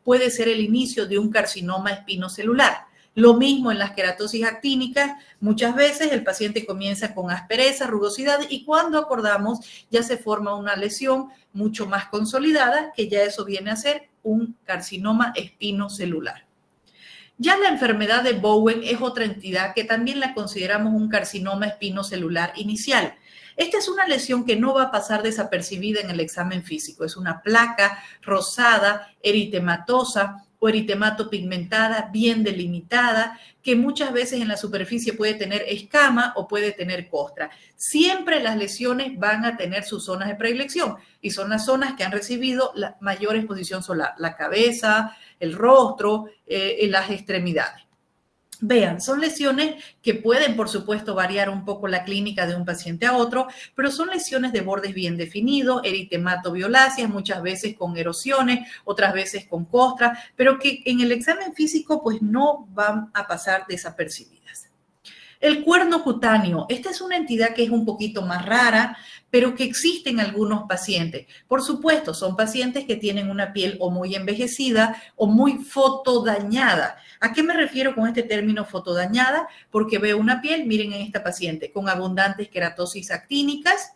puede ser el inicio de un carcinoma espinocelular. Lo mismo en las queratosis actínicas, muchas veces el paciente comienza con aspereza, rugosidad y cuando acordamos ya se forma una lesión mucho más consolidada, que ya eso viene a ser un carcinoma espinocelular. Ya la enfermedad de Bowen es otra entidad que también la consideramos un carcinoma espinocelular inicial. Esta es una lesión que no va a pasar desapercibida en el examen físico. Es una placa rosada, eritematosa o eritemato pigmentada, bien delimitada, que muchas veces en la superficie puede tener escama o puede tener costra. Siempre las lesiones van a tener sus zonas de predilección y son las zonas que han recibido la mayor exposición solar, la cabeza, el rostro, las extremidades. Vean, son lesiones que pueden, por supuesto, variar un poco la clínica de un paciente a otro, pero son lesiones de bordes bien definidos, eritematoviolaceas, muchas veces con erosiones, otras veces con costra, pero que en el examen físico pues no van a pasar desapercibidas. El cuerno cutáneo, esta es una entidad que es un poquito más rara, pero que existe en algunos pacientes. Por supuesto, son pacientes que tienen una piel o muy envejecida o muy fotodañada. ¿A qué me refiero con este término fotodañada? Porque veo una piel, miren en esta paciente, con abundantes queratosis actínicas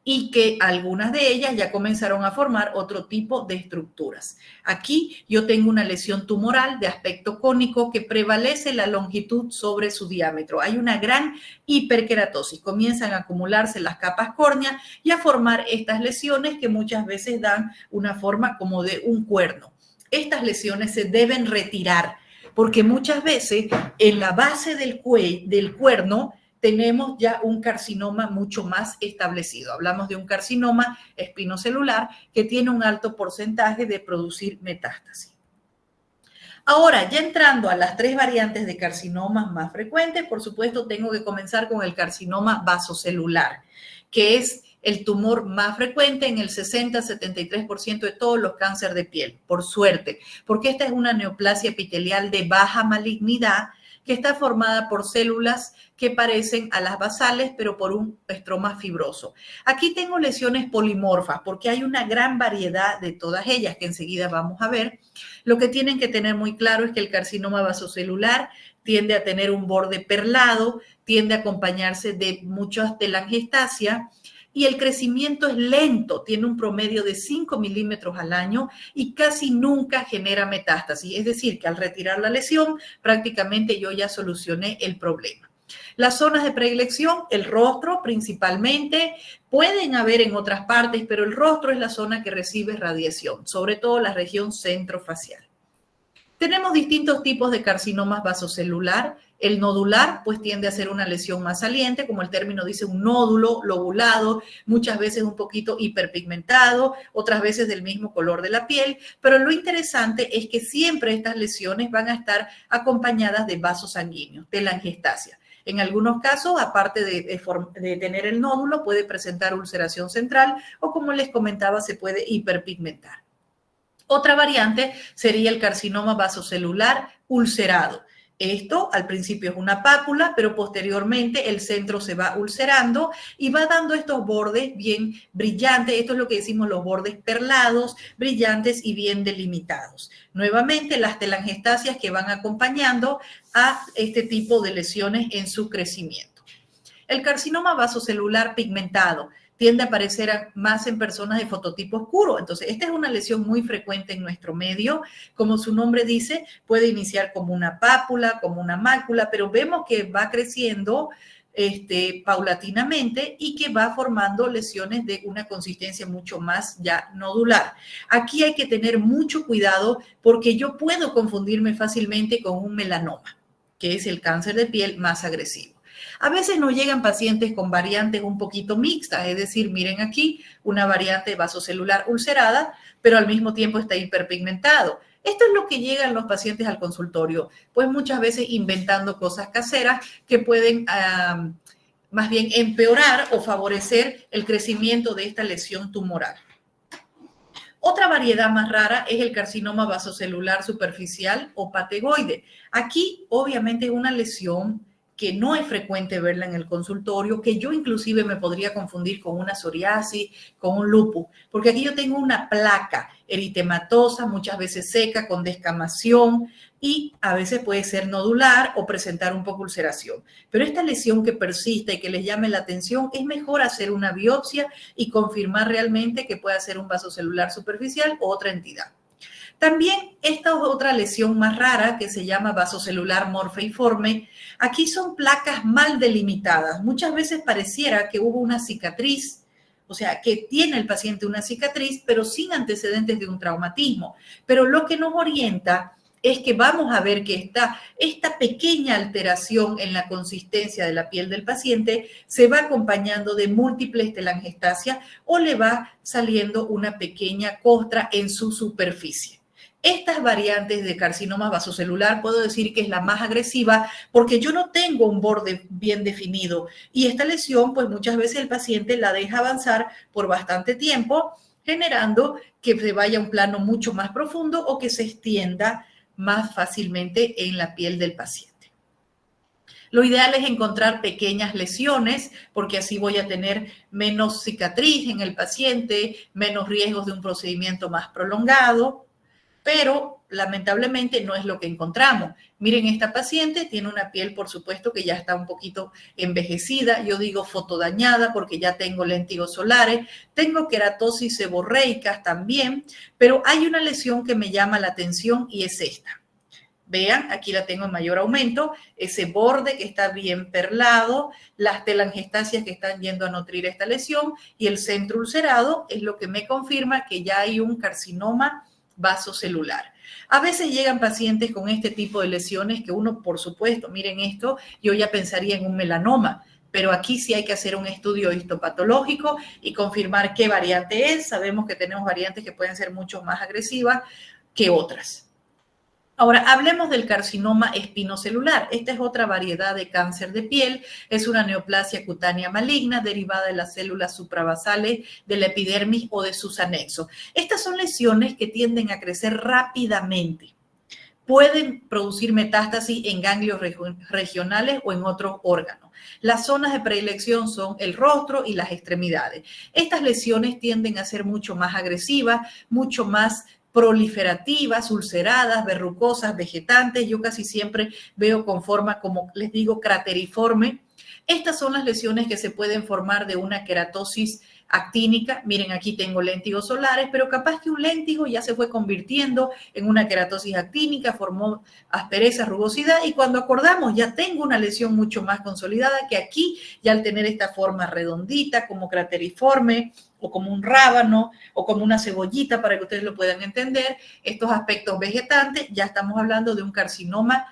y que algunas de ellas ya comenzaron a formar otro tipo de estructuras. Aquí yo tengo una lesión tumoral de aspecto cónico que prevalece la longitud sobre su diámetro. Hay una gran hiperkeratosis. Comienzan a acumularse las capas córneas y a formar estas lesiones que muchas veces dan una forma como de un cuerno. Estas lesiones se deben retirar porque muchas veces en la base del cuerno tenemos ya un carcinoma mucho más establecido. Hablamos de un carcinoma espinocelular que tiene un alto porcentaje de producir metástasis. Ahora, ya entrando a las 3 variantes de carcinomas más frecuentes, por supuesto, tengo que comenzar con el carcinoma vasocelular, que es el tumor más frecuente en el 60-73% de todos los cánceres de piel, por suerte, porque esta es una neoplasia epitelial de baja malignidad que está formada por células que parecen a las basales, pero por un estroma fibroso. Aquí tengo lesiones polimorfas, porque hay una gran variedad de todas ellas, que enseguida vamos a ver. Lo que tienen que tener muy claro es que el carcinoma vasocelular tiende a tener un borde perlado, tiende a acompañarse de muchas telangiectasia, y el crecimiento es lento, tiene un promedio de 5 milímetros al año y casi nunca genera metástasis. Es decir, que al retirar la lesión, prácticamente yo ya solucioné el problema. Las zonas de predilección, el rostro principalmente, pueden haber en otras partes, pero el rostro es la zona que recibe radiación, sobre todo la región centrofacial. Tenemos distintos tipos de carcinomas vasocelular. El nodular, pues tiende a ser una lesión más saliente, como el término dice, un nódulo lobulado, muchas veces un poquito hiperpigmentado, otras veces del mismo color de la piel, pero lo interesante es que siempre estas lesiones van a estar acompañadas de vasos sanguíneos, telangiectasia. En algunos casos, aparte de tener el nódulo, puede presentar ulceración central o, como les comentaba, se puede hiperpigmentar. Otra variante sería el carcinoma vasocelular ulcerado. Esto al principio es una pápula, pero posteriormente el centro se va ulcerando y va dando estos bordes bien brillantes. Esto es lo que decimos los bordes perlados, brillantes y bien delimitados. Nuevamente las telangiectasias que van acompañando a este tipo de lesiones en su crecimiento. El carcinoma vasocelular pigmentado tiende a aparecer más en personas de fototipo oscuro. Entonces, esta es una lesión muy frecuente en nuestro medio. Como su nombre dice, puede iniciar como una pápula, como una mácula, pero vemos que va creciendo paulatinamente y que va formando lesiones de una consistencia mucho más ya nodular. Aquí hay que tener mucho cuidado porque yo puedo confundirme fácilmente con un melanoma, que es el cáncer de piel más agresivo. A veces nos llegan pacientes con variantes un poquito mixtas, es decir, miren aquí una variante vasocelular ulcerada, pero al mismo tiempo está hiperpigmentado. Esto es lo que llegan los pacientes al consultorio, pues muchas veces inventando cosas caseras que pueden más bien empeorar o favorecer el crecimiento de esta lesión tumoral. Otra variedad más rara es el carcinoma vasocelular superficial o pategoide. Aquí obviamente es una lesión que no es frecuente verla en el consultorio, que yo inclusive me podría confundir con una psoriasis, con un lupus, porque aquí yo tengo una placa eritematosa, muchas veces seca, con descamación, y a veces puede ser nodular o presentar un poco ulceración. Pero esta lesión que persiste y que les llame la atención, es mejor hacer una biopsia y confirmar realmente que pueda ser un vasocelular superficial o otra entidad. También esta otra lesión más rara que se llama vasocelular morfeiforme. Aquí son placas mal delimitadas. Muchas veces pareciera que hubo una cicatriz, o sea, que tiene el paciente una cicatriz, pero sin antecedentes de un traumatismo. Pero lo que nos orienta es que vamos a ver que esta pequeña alteración en la consistencia de la piel del paciente se va acompañando de múltiples telangiectasias o le va saliendo una pequeña costra en su superficie. Estas variantes de carcinoma vasocelular puedo decir que es la más agresiva porque yo no tengo un borde bien definido y esta lesión pues muchas veces el paciente la deja avanzar por bastante tiempo, generando que se vaya a un plano mucho más profundo o que se extienda más fácilmente en la piel del paciente. Lo ideal es encontrar pequeñas lesiones porque así voy a tener menos cicatriz en el paciente, menos riesgos de un procedimiento más prolongado, pero lamentablemente no es lo que encontramos. Miren, esta paciente tiene una piel, por supuesto, que ya está un poquito envejecida. Yo digo fotodañada porque ya tengo léntigos solares, tengo queratosis seborreicas también, pero hay una lesión que me llama la atención y es esta. Vean, aquí la tengo en mayor aumento, ese borde que está bien perlado, las telangiectasias que están yendo a nutrir esta lesión y el centro ulcerado es lo que me confirma que ya hay un carcinoma vasocelular. A veces llegan pacientes con este tipo de lesiones que uno, por supuesto, miren esto, yo ya pensaría en un melanoma, pero aquí sí hay que hacer un estudio histopatológico y confirmar qué variante es. Sabemos que tenemos variantes que pueden ser mucho más agresivas que otras. Ahora, hablemos del carcinoma espinocelular. Esta es otra variedad de cáncer de piel. Es una neoplasia cutánea maligna derivada de las células suprabasales de la epidermis o de sus anexos. Estas son lesiones que tienden a crecer rápidamente. Pueden producir metástasis en ganglios regionales o en otros órganos. Las zonas de predilección son el rostro y las extremidades. Estas lesiones tienden a ser mucho más agresivas, mucho más proliferativas, ulceradas, verrucosas, vegetantes. Yo casi siempre veo con forma, como les digo, crateriforme. Estas son las lesiones que se pueden formar de una queratosis actínica. Miren, aquí tengo léntigos solares, pero capaz que un léntigo ya se fue convirtiendo en una queratosis actínica, formó aspereza, rugosidad, y cuando acordamos ya tengo una lesión mucho más consolidada que aquí, ya al tener esta forma redondita, como crateriforme, o como un rábano, o como una cebollita, para que ustedes lo puedan entender, estos aspectos vegetantes, ya estamos hablando de un carcinoma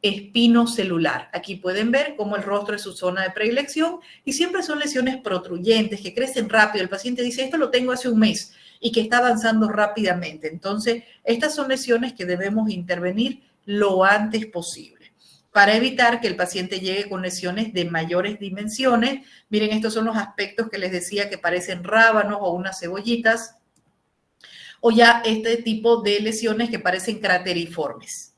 espinocelular. Aquí pueden ver cómo el rostro es su zona de predilección y siempre son lesiones protruyentes que crecen rápido. El paciente dice, esto lo tengo hace un mes y que está avanzando rápidamente. Entonces, estas son lesiones que debemos intervenir lo antes posible para evitar que el paciente llegue con lesiones de mayores dimensiones. Miren, estos son los aspectos que les decía que parecen rábanos o unas cebollitas, o ya este tipo de lesiones que parecen crateriformes.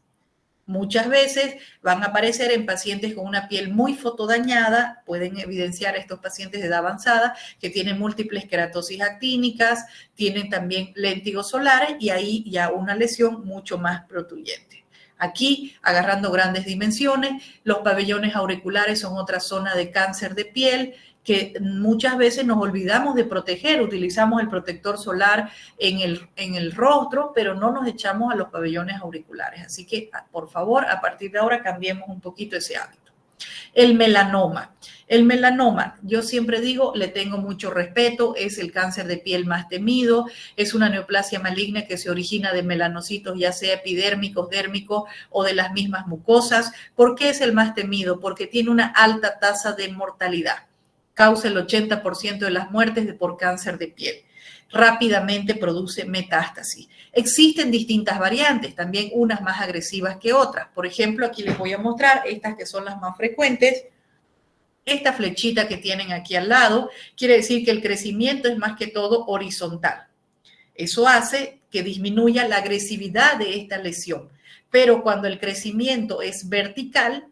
Muchas veces van a aparecer en pacientes con una piel muy fotodañada, pueden evidenciar estos pacientes de edad avanzada que tienen múltiples queratosis actínicas, tienen también léntigos solares y ahí ya una lesión mucho más protruyente. Aquí, agarrando grandes dimensiones, los pabellones auriculares son otra zona de cáncer de piel que muchas veces nos olvidamos de proteger, utilizamos el protector solar en el rostro, pero no nos echamos a los pabellones auriculares. Así que, por favor, a partir de ahora cambiemos un poquito ese hábito. El melanoma. El melanoma, yo siempre digo, le tengo mucho respeto, es el cáncer de piel más temido, es una neoplasia maligna que se origina de melanocitos, ya sea epidérmicos, dérmicos o de las mismas mucosas. ¿Por qué es el más temido? Porque tiene una alta tasa de mortalidad. Causa el 80% de las muertes por cáncer de piel. Rápidamente produce metástasis. Existen distintas variantes, también unas más agresivas que otras. Por ejemplo, aquí les voy a mostrar estas que son las más frecuentes. Esta flechita que tienen aquí al lado quiere decir que el crecimiento es más que todo horizontal. Eso hace que disminuya la agresividad de esta lesión. Pero cuando el crecimiento es vertical,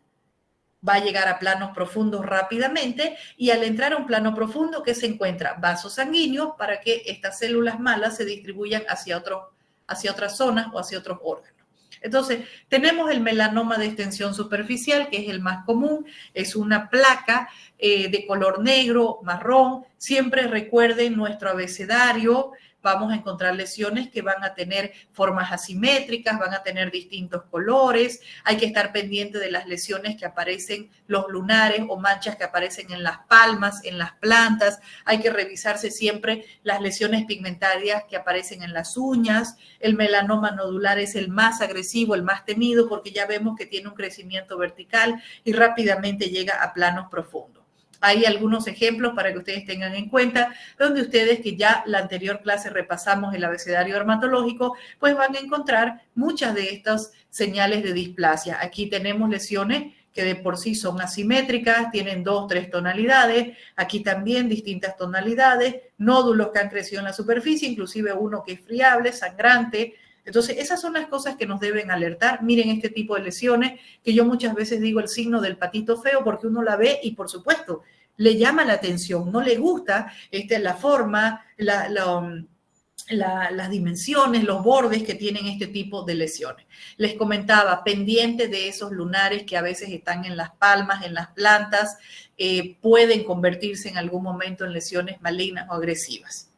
va a llegar a planos profundos rápidamente y al entrar a un plano profundo, ¿qué se encuentra? Vasos sanguíneos para que estas células malas se distribuyan hacia otras zonas o hacia otros órganos. Entonces, tenemos el melanoma de extensión superficial, que es el más común, es una placa de color negro, marrón. Siempre recuerden nuestro abecedario, vamos a encontrar lesiones que van a tener formas asimétricas, van a tener distintos colores. Hay que estar pendiente de las lesiones que aparecen, los lunares o manchas que aparecen en las palmas, en las plantas. Hay que revisarse siempre las lesiones pigmentarias que aparecen en las uñas. El melanoma nodular es el más agresivo, el más temido, porque ya vemos que tiene un crecimiento vertical y rápidamente llega a planos profundos. Hay algunos ejemplos para que ustedes tengan en cuenta, donde ustedes, que ya la anterior clase repasamos el abecedario dermatológico, pues van a encontrar muchas de estas señales de displasia. Aquí tenemos lesiones que de por sí son asimétricas, tienen 2, 3 tonalidades, aquí también distintas tonalidades, nódulos que han crecido en la superficie, inclusive uno que es friable, sangrante. Entonces, esas son las cosas que nos deben alertar. Miren este tipo de lesiones, que yo muchas veces digo el signo del patito feo, porque uno la ve y, por supuesto, le llama la atención, no le gusta la forma, las dimensiones, los bordes que tienen este tipo de lesiones. Les comentaba, pendiente de esos lunares que a veces están en las palmas, en las plantas, pueden convertirse en algún momento en lesiones malignas o agresivas.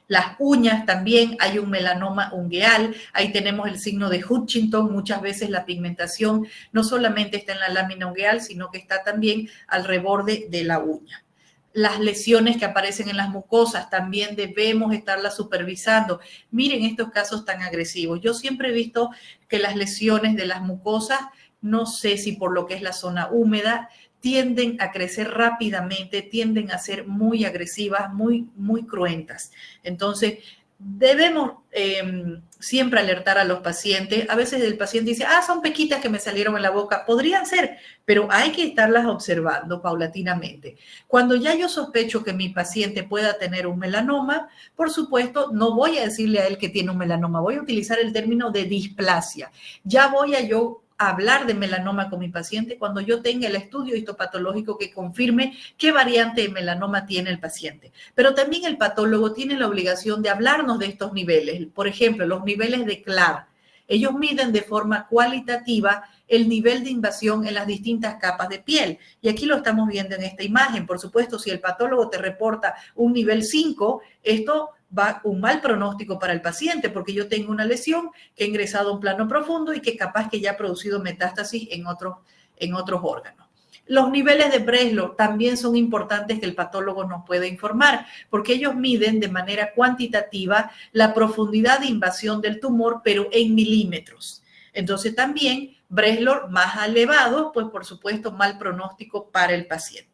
Las uñas también, hay un melanoma ungueal, ahí tenemos el signo de Hutchinson. Muchas veces la pigmentación no solamente está en la lámina ungueal, sino que está también al reborde de la uña. Las lesiones que aparecen en las mucosas también debemos estarlas supervisando. Miren estos casos tan agresivos. Yo siempre he visto que las lesiones de las mucosas, no sé si por lo que es la zona húmeda, tienden a crecer rápidamente, tienden a ser muy agresivas, muy cruentas. Entonces, debemos siempre alertar a los pacientes. A veces el paciente dice, son pequitas que me salieron en la boca. Podrían ser, pero hay que estarlas observando paulatinamente. Cuando ya yo sospecho que mi paciente pueda tener un melanoma, por supuesto, no voy a decirle a él que tiene un melanoma. Voy a utilizar el término de displasia. Ya voy a yo hablar de melanoma con mi paciente cuando yo tenga el estudio histopatológico que confirme qué variante de melanoma tiene el paciente. Pero también el patólogo tiene la obligación de hablarnos de estos niveles. Por ejemplo, los niveles de CLAR. Ellos miden de forma cualitativa el nivel de invasión en las distintas capas de piel. Y aquí lo estamos viendo en esta imagen. Por supuesto, si el patólogo te reporta un nivel 5, esto va un mal pronóstico para el paciente, porque yo tengo una lesión que ha ingresado a un plano profundo y que capaz que ya ha producido metástasis en otros órganos. Los niveles de Breslow también son importantes que el patólogo nos pueda informar, porque ellos miden de manera cuantitativa la profundidad de invasión del tumor, pero en milímetros. Entonces también Breslow más elevado, pues por supuesto mal pronóstico para el paciente.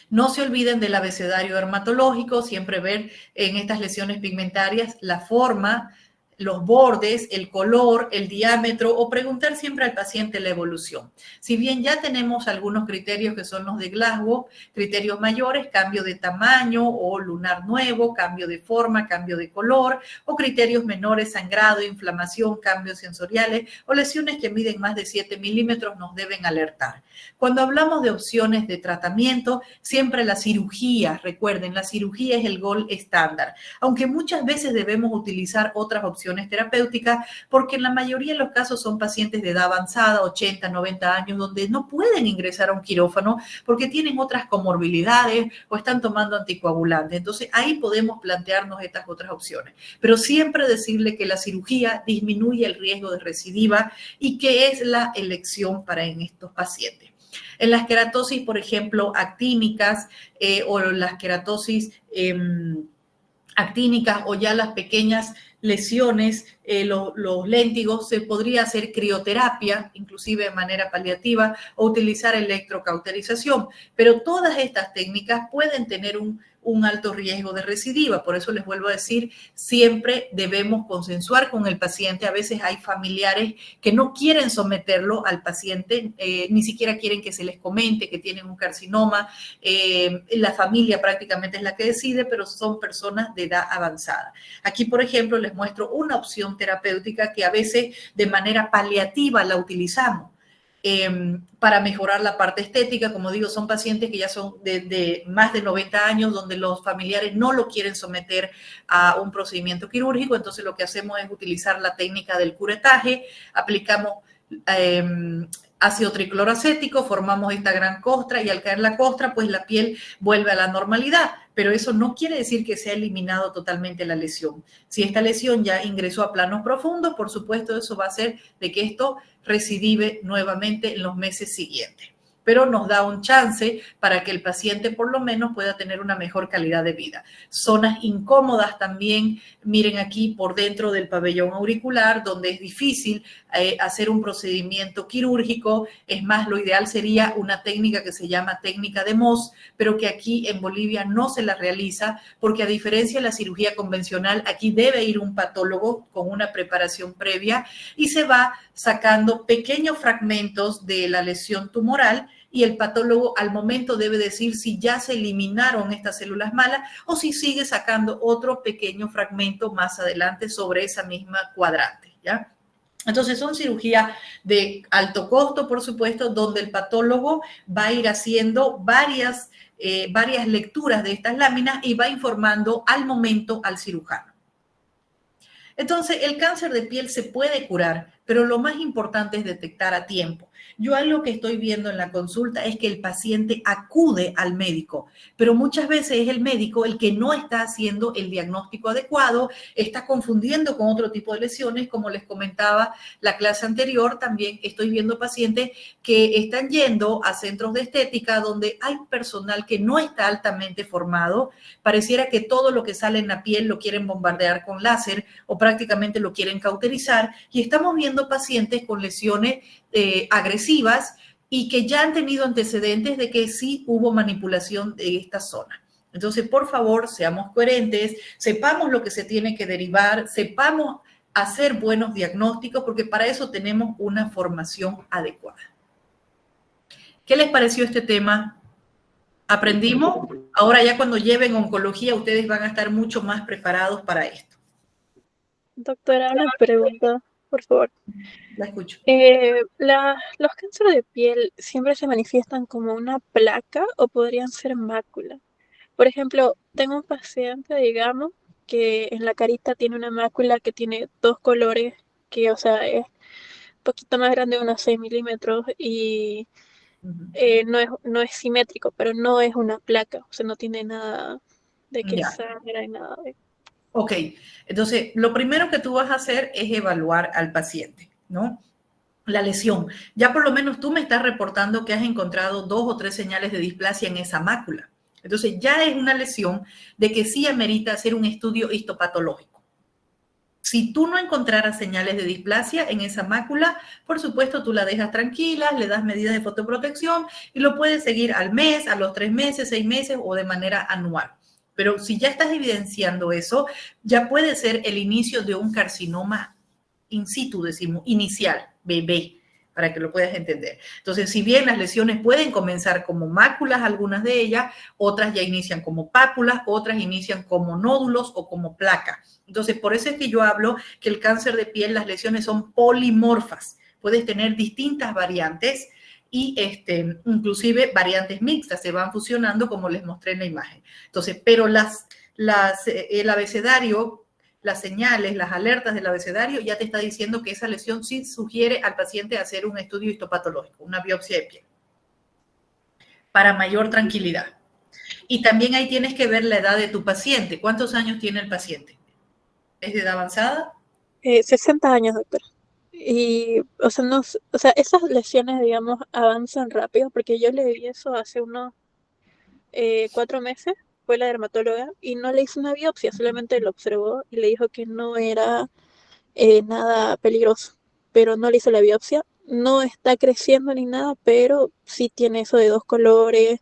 No se olviden del abecedario dermatológico, siempre ver en estas lesiones pigmentarias la forma, los bordes, el color, el diámetro, o preguntar siempre al paciente la evolución. Si bien ya tenemos algunos criterios que son los de Glasgow, criterios mayores, cambio de tamaño o lunar nuevo, cambio de forma, cambio de color, o criterios menores, sangrado, inflamación, cambios sensoriales o lesiones que miden más de 7 milímetros nos deben alertar. Cuando hablamos de opciones de tratamiento, siempre la cirugía, recuerden, la cirugía es el gold estándar, aunque muchas veces debemos utilizar otras opciones terapéuticas, porque en la mayoría de los casos son pacientes de edad avanzada, 80, 90 años, donde no pueden ingresar a un quirófano porque tienen otras comorbilidades o están tomando anticoagulantes. Entonces, ahí podemos plantearnos estas otras opciones. Pero siempre decirle que la cirugía disminuye el riesgo de recidiva y que es la elección para en estos pacientes. En las queratosis, por ejemplo, actínicas o las queratosis actínicas o ya las pequeñas lesiones, los léntigos, se podría hacer crioterapia, inclusive de manera paliativa, o utilizar electrocauterización. Pero todas estas técnicas pueden tener un alto riesgo de recidiva. Por eso les vuelvo a decir, siempre debemos consensuar con el paciente. A veces hay familiares que no quieren someterlo al paciente, ni siquiera quieren que se les comente que tienen un carcinoma. La familia prácticamente es la que decide, pero son personas de edad avanzada. Aquí, por ejemplo, les muestro una opción terapéutica que a veces de manera paliativa la utilizamos. Para mejorar la parte estética. Como digo, son pacientes que ya son de más de 90 años, donde los familiares no lo quieren someter a un procedimiento quirúrgico. Entonces, lo que hacemos es utilizar la técnica del curetaje. Aplicamos ácido tricloroacético, formamos esta gran costra y al caer la costra, pues la piel vuelve a la normalidad. Pero eso no quiere decir que se ha eliminado totalmente la lesión. Si esta lesión ya ingresó a planos profundos, por supuesto, eso va a hacer de que esto recidive nuevamente en los meses siguientes. Pero nos da un chance para que el paciente por lo menos pueda tener una mejor calidad de vida. Zonas incómodas también, miren aquí por dentro del pabellón auricular, donde es difícil hacer un procedimiento quirúrgico. Es más, lo ideal sería una técnica que se llama técnica de Mohs, pero que aquí en Bolivia no se la realiza, porque a diferencia de la cirugía convencional, aquí debe ir un patólogo con una preparación previa y se va sacando pequeños fragmentos de la lesión tumoral, y el patólogo al momento debe decir si ya se eliminaron estas células malas o si sigue sacando otro pequeño fragmento más adelante sobre esa misma cuadrante, ¿ya? Entonces son cirugías de alto costo, por supuesto, donde el patólogo va a ir haciendo varias lecturas de estas láminas y va informando al momento al cirujano. Entonces, el cáncer de piel se puede curar, pero lo más importante es detectar a tiempo. Yo algo que estoy viendo en la consulta es que el paciente acude al médico, pero muchas veces es el médico el que no está haciendo el diagnóstico adecuado, está confundiendo con otro tipo de lesiones. Como les comentaba la clase anterior, también estoy viendo pacientes que están yendo a centros de estética donde hay personal que no está altamente formado. Pareciera que todo lo que sale en la piel lo quieren bombardear con láser o prácticamente lo quieren cauterizar, y estamos viendo pacientes con lesiones agresivas y que ya han tenido antecedentes de que sí hubo manipulación de esta zona. Entonces, por favor, seamos coherentes, sepamos lo que se tiene que derivar, sepamos hacer buenos diagnósticos, porque para eso tenemos una formación adecuada. ¿Qué les pareció este tema? ¿Aprendimos? Ahora ya cuando lleven oncología, ustedes van a estar mucho más preparados para esto. Doctora, una pregunta, por favor. La escucho. ¿Los cánceres de piel siempre se manifiestan como una placa o podrían ser mácula? Por ejemplo, tengo un paciente, digamos, que en la carita tiene una mácula que tiene dos colores, que, o sea, es un poquito más grande, unos 6 milímetros, y no es simétrico, pero no es una placa, o sea, no tiene nada de que Ya. sangra y nada de... Ok, entonces lo primero que tú vas a hacer es evaluar al paciente, ¿no? La lesión. Ya por lo menos tú me estás reportando que has encontrado 2 o 3 señales de displasia en esa mácula. Entonces ya es una lesión de que sí amerita hacer un estudio histopatológico. Si tú no encontraras señales de displasia en esa mácula, por supuesto tú la dejas tranquila, le das medidas de fotoprotección y lo puedes seguir al mes, a los 3 meses, 6 meses o de manera anual. Pero si ya estás evidenciando eso, ya puede ser el inicio de un carcinoma in situ, decimos, inicial, bebé, para que lo puedas entender. Entonces, si bien las lesiones pueden comenzar como máculas, algunas de ellas, otras ya inician como pápulas, otras inician como nódulos o como placa. Entonces, por eso es que yo hablo que el cáncer de piel, las lesiones son polimorfas. Puedes tener distintas variantes y inclusive variantes mixtas se van fusionando, como les mostré en la imagen. Entonces, pero el abecedario, las señales, las alertas del abecedario ya te está diciendo que esa lesión sí sugiere al paciente hacer un estudio histopatológico, una biopsia de piel, para mayor tranquilidad. Y también ahí tienes que ver la edad de tu paciente. ¿Cuántos años tiene el paciente? ¿Es de edad avanzada? 60 años, doctora. Y, o sea, no, o sea, esas lesiones, digamos, avanzan rápido, porque yo le vi eso hace unos 4 meses, fue la dermatóloga, y no le hizo una biopsia, solamente lo observó y le dijo que no era nada peligroso, pero no le hizo la biopsia, no está creciendo ni nada, pero sí tiene eso de dos colores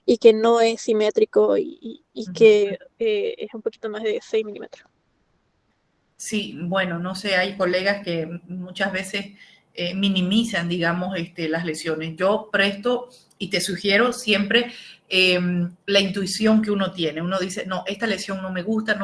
y que no es simétrico y que es un poquito más de 6 milímetros. Sí, bueno, no sé, hay colegas que muchas veces minimizan, digamos, las lesiones. Yo presto y te sugiero siempre la intuición que uno tiene. Uno dice, no, esta lesión no me gusta,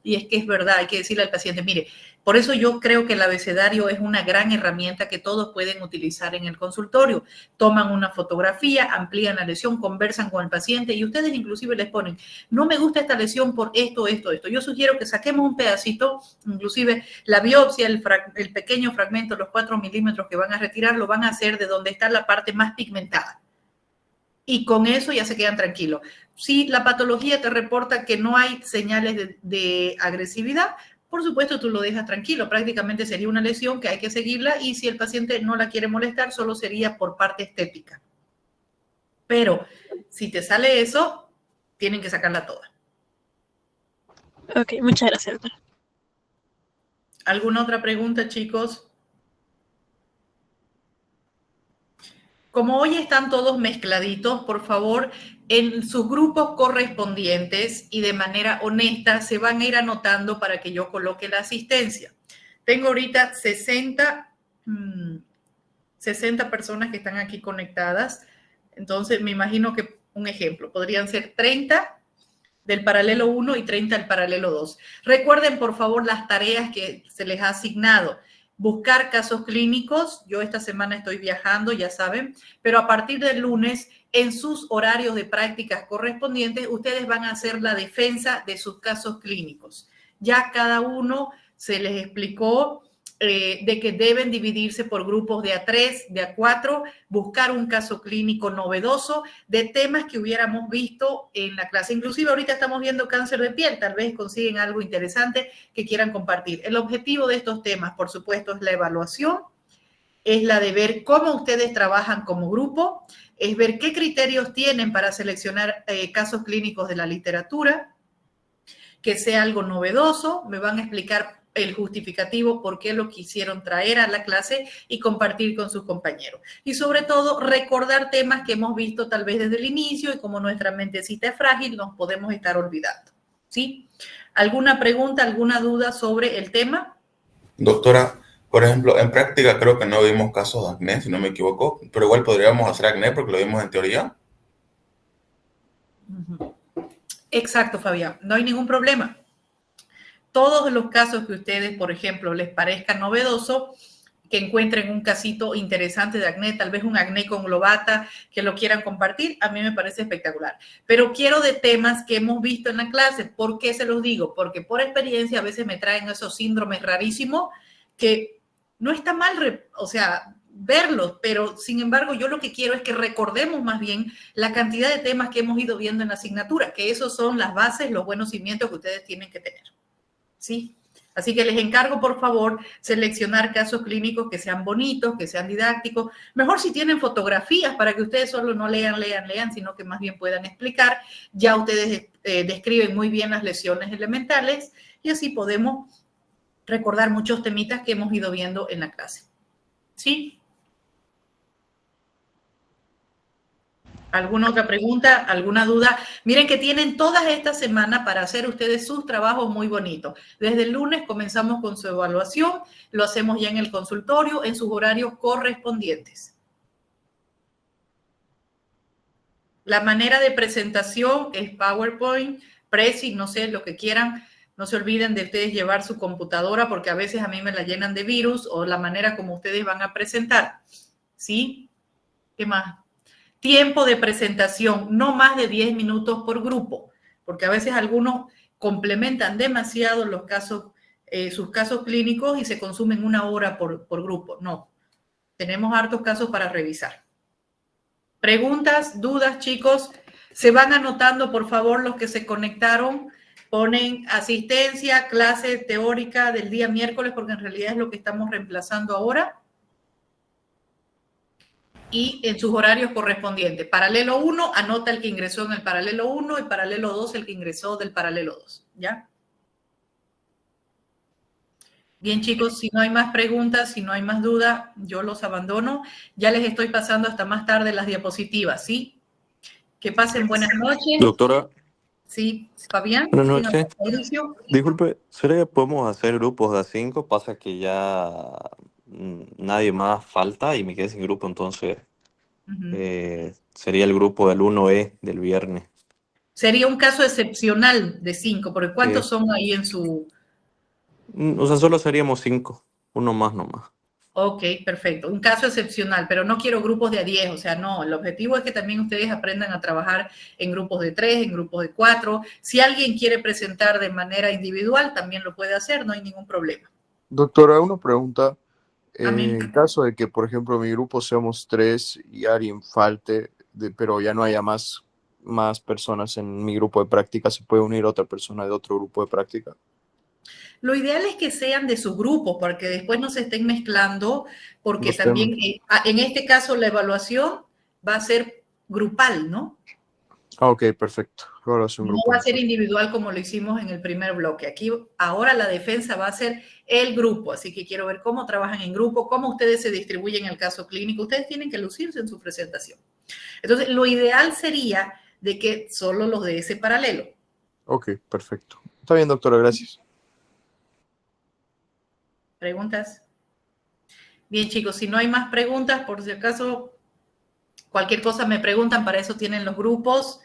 y es que es verdad, hay que decirle al paciente, mire, Por eso yo creo que el abecedario es una gran herramienta que todos pueden utilizar en el consultorio. Toman una fotografía, amplían la lesión, conversan con el paciente y ustedes inclusive les ponen, no me gusta esta lesión por esto, esto, esto. Yo sugiero que saquemos un pedacito, inclusive la biopsia, el pequeño fragmento, los 4 milímetros que van a retirar, lo van a hacer de donde está la parte más pigmentada. Y con eso ya se quedan tranquilos. Si la patología te reporta que no hay señales de agresividad, por supuesto, tú lo dejas tranquilo. Prácticamente sería una lesión que hay que seguirla y si el paciente no la quiere molestar, solo sería por parte estética. Pero si te sale eso, tienen que sacarla toda. Ok, muchas gracias, doctora. ¿Alguna otra pregunta, chicos? Como hoy están todos mezcladitos, por favor, en sus grupos correspondientes y de manera honesta se van a ir anotando para que yo coloque la asistencia. Tengo ahorita 60 personas que están aquí conectadas. Entonces, me imagino que, un ejemplo, podrían ser 30 del paralelo 1 y 30 del paralelo 2. Recuerden, por favor, las tareas que se les ha asignado. Buscar casos clínicos. Yo esta semana estoy viajando, ya saben, pero a partir del lunes, en sus horarios de prácticas correspondientes, ustedes van a hacer la defensa de sus casos clínicos. Ya cada uno se les explicó de que deben dividirse por grupos de A3, de A4, buscar un caso clínico novedoso de temas que hubiéramos visto en la clase. Inclusive ahorita estamos viendo cáncer de piel, tal vez consiguen algo interesante que quieran compartir. El objetivo de estos temas, por supuesto, es la evaluación, es la de ver cómo ustedes trabajan como grupo, es ver qué criterios tienen para seleccionar casos clínicos de la literatura, que sea algo novedoso, me van a explicar el justificativo, por qué lo quisieron traer a la clase y compartir con sus compañeros. Y sobre todo, recordar temas que hemos visto tal vez desde el inicio y como nuestra mentecita es frágil, nos podemos estar olvidando. ¿Sí? ¿Alguna pregunta, alguna duda sobre el tema? Doctora, por ejemplo, en práctica creo que no vimos casos de acné, si no me equivoco, pero igual podríamos hacer acné porque lo vimos en teoría. Exacto, Fabián. No hay ningún problema. Todos los casos que ustedes, por ejemplo, les parezca novedoso, que encuentren un casito interesante de acné, tal vez un acné con globata, que lo quieran compartir, a mí me parece espectacular. Pero quiero de temas que hemos visto en la clase. ¿Por qué se los digo? Porque por experiencia a veces me traen esos síndromes rarísimos que no está mal, verlos, pero sin embargo yo lo que quiero es que recordemos más bien la cantidad de temas que hemos ido viendo en la asignatura, que esos son las bases, los buenos cimientos que ustedes tienen que tener. ¿Sí? Así que les encargo, por favor, seleccionar casos clínicos que sean bonitos, que sean didácticos. Mejor si tienen fotografías para que ustedes solo no lean, sino que más bien puedan explicar. Ya ustedes describen muy bien las lesiones elementales y así podemos recordar muchos temitas que hemos ido viendo en la clase. ¿Sí? ¿Alguna otra pregunta? ¿Alguna duda? Miren que tienen toda esta semana para hacer ustedes sus trabajos muy bonitos. Desde el lunes comenzamos con su evaluación, lo hacemos ya en el consultorio, en sus horarios correspondientes. La manera de presentación es PowerPoint, Prezi, no sé, lo que quieran. No se olviden de ustedes llevar su computadora porque a veces a mí me la llenan de virus o la manera como ustedes van a presentar. ¿Sí? ¿Qué más? Tiempo de presentación, no más de 10 minutos por grupo, porque a veces algunos complementan demasiado los casos, sus casos clínicos y se consumen 1 hora por grupo. No, tenemos hartos casos para revisar. ¿Preguntas, dudas, chicos? Se van anotando, por favor, los que se conectaron. Ponen asistencia, clase teórica del día miércoles, porque en realidad es lo que estamos reemplazando ahora. Y en sus horarios correspondientes. Paralelo 1, anota el que ingresó en el paralelo 1 y paralelo 2 el que ingresó del paralelo 2. ¿Ya? Bien, chicos, si no hay más preguntas, si no hay más dudas, yo los abandono. Ya les estoy pasando hasta más tarde las diapositivas, ¿sí? Que pasen buenas noches. Doctora. Sí, Fabián. Buenas noches. Mauricio. Disculpe, ¿será que podemos hacer grupos de A5? Pasa que ya nadie más falta y me quedé sin grupo, entonces sería el grupo del 1E del viernes. Sería un caso excepcional de 5, porque ¿cuántos son ahí en su O sea, solo seríamos 5, uno más nomás. Ok, perfecto. Un caso excepcional, pero no quiero grupos de a 10, o sea, no. El objetivo es que también ustedes aprendan a trabajar en grupos de 3, en grupos de 4. Si alguien quiere presentar de manera individual, también lo puede hacer, no hay ningún problema. Doctora, una pregunta. Amén. En caso de que, por ejemplo, mi grupo seamos 3 y alguien falte, pero ya no haya más personas en mi grupo de práctica, ¿se puede unir otra persona de otro grupo de práctica? Lo ideal es que sean de su grupo, porque después no se estén mezclando, porque Los también temas. en este caso la evaluación va a ser grupal, ¿no? Ah, ok, perfecto. Ahora es un No grupo va a ser mejor. individual como lo hicimos en el primer bloque. Aquí ahora la defensa va a ser el grupo, así que quiero ver cómo trabajan en grupo, cómo ustedes se distribuyen el caso clínico. Ustedes tienen que lucirse en su presentación. Entonces, lo ideal sería de que solo los de ese paralelo. Ok, perfecto. Está bien, doctora, gracias. ¿Preguntas? Bien, chicos, si no hay más preguntas, por si acaso, cualquier cosa me preguntan, para eso tienen los grupos.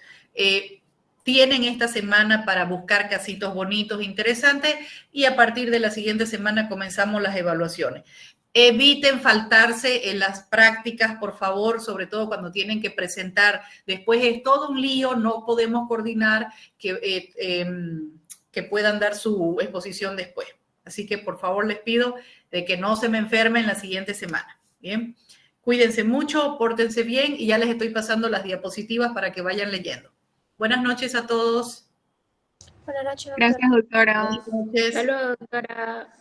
Tienen esta semana para buscar casitos bonitos, interesantes, y a partir de la siguiente semana comenzamos las evaluaciones. Eviten faltarse en las prácticas, por favor, sobre todo cuando tienen que presentar. Después es todo un lío, no podemos coordinar que puedan dar su exposición después. Así que, por favor, les pido de que no se me enfermen la siguiente semana. Bien, cuídense mucho, pórtense bien y ya les estoy pasando las diapositivas para que vayan leyendo. Buenas noches a todos. Buenas noches, doctora. Gracias, doctora. Buenas noches. Hasta luego, doctora.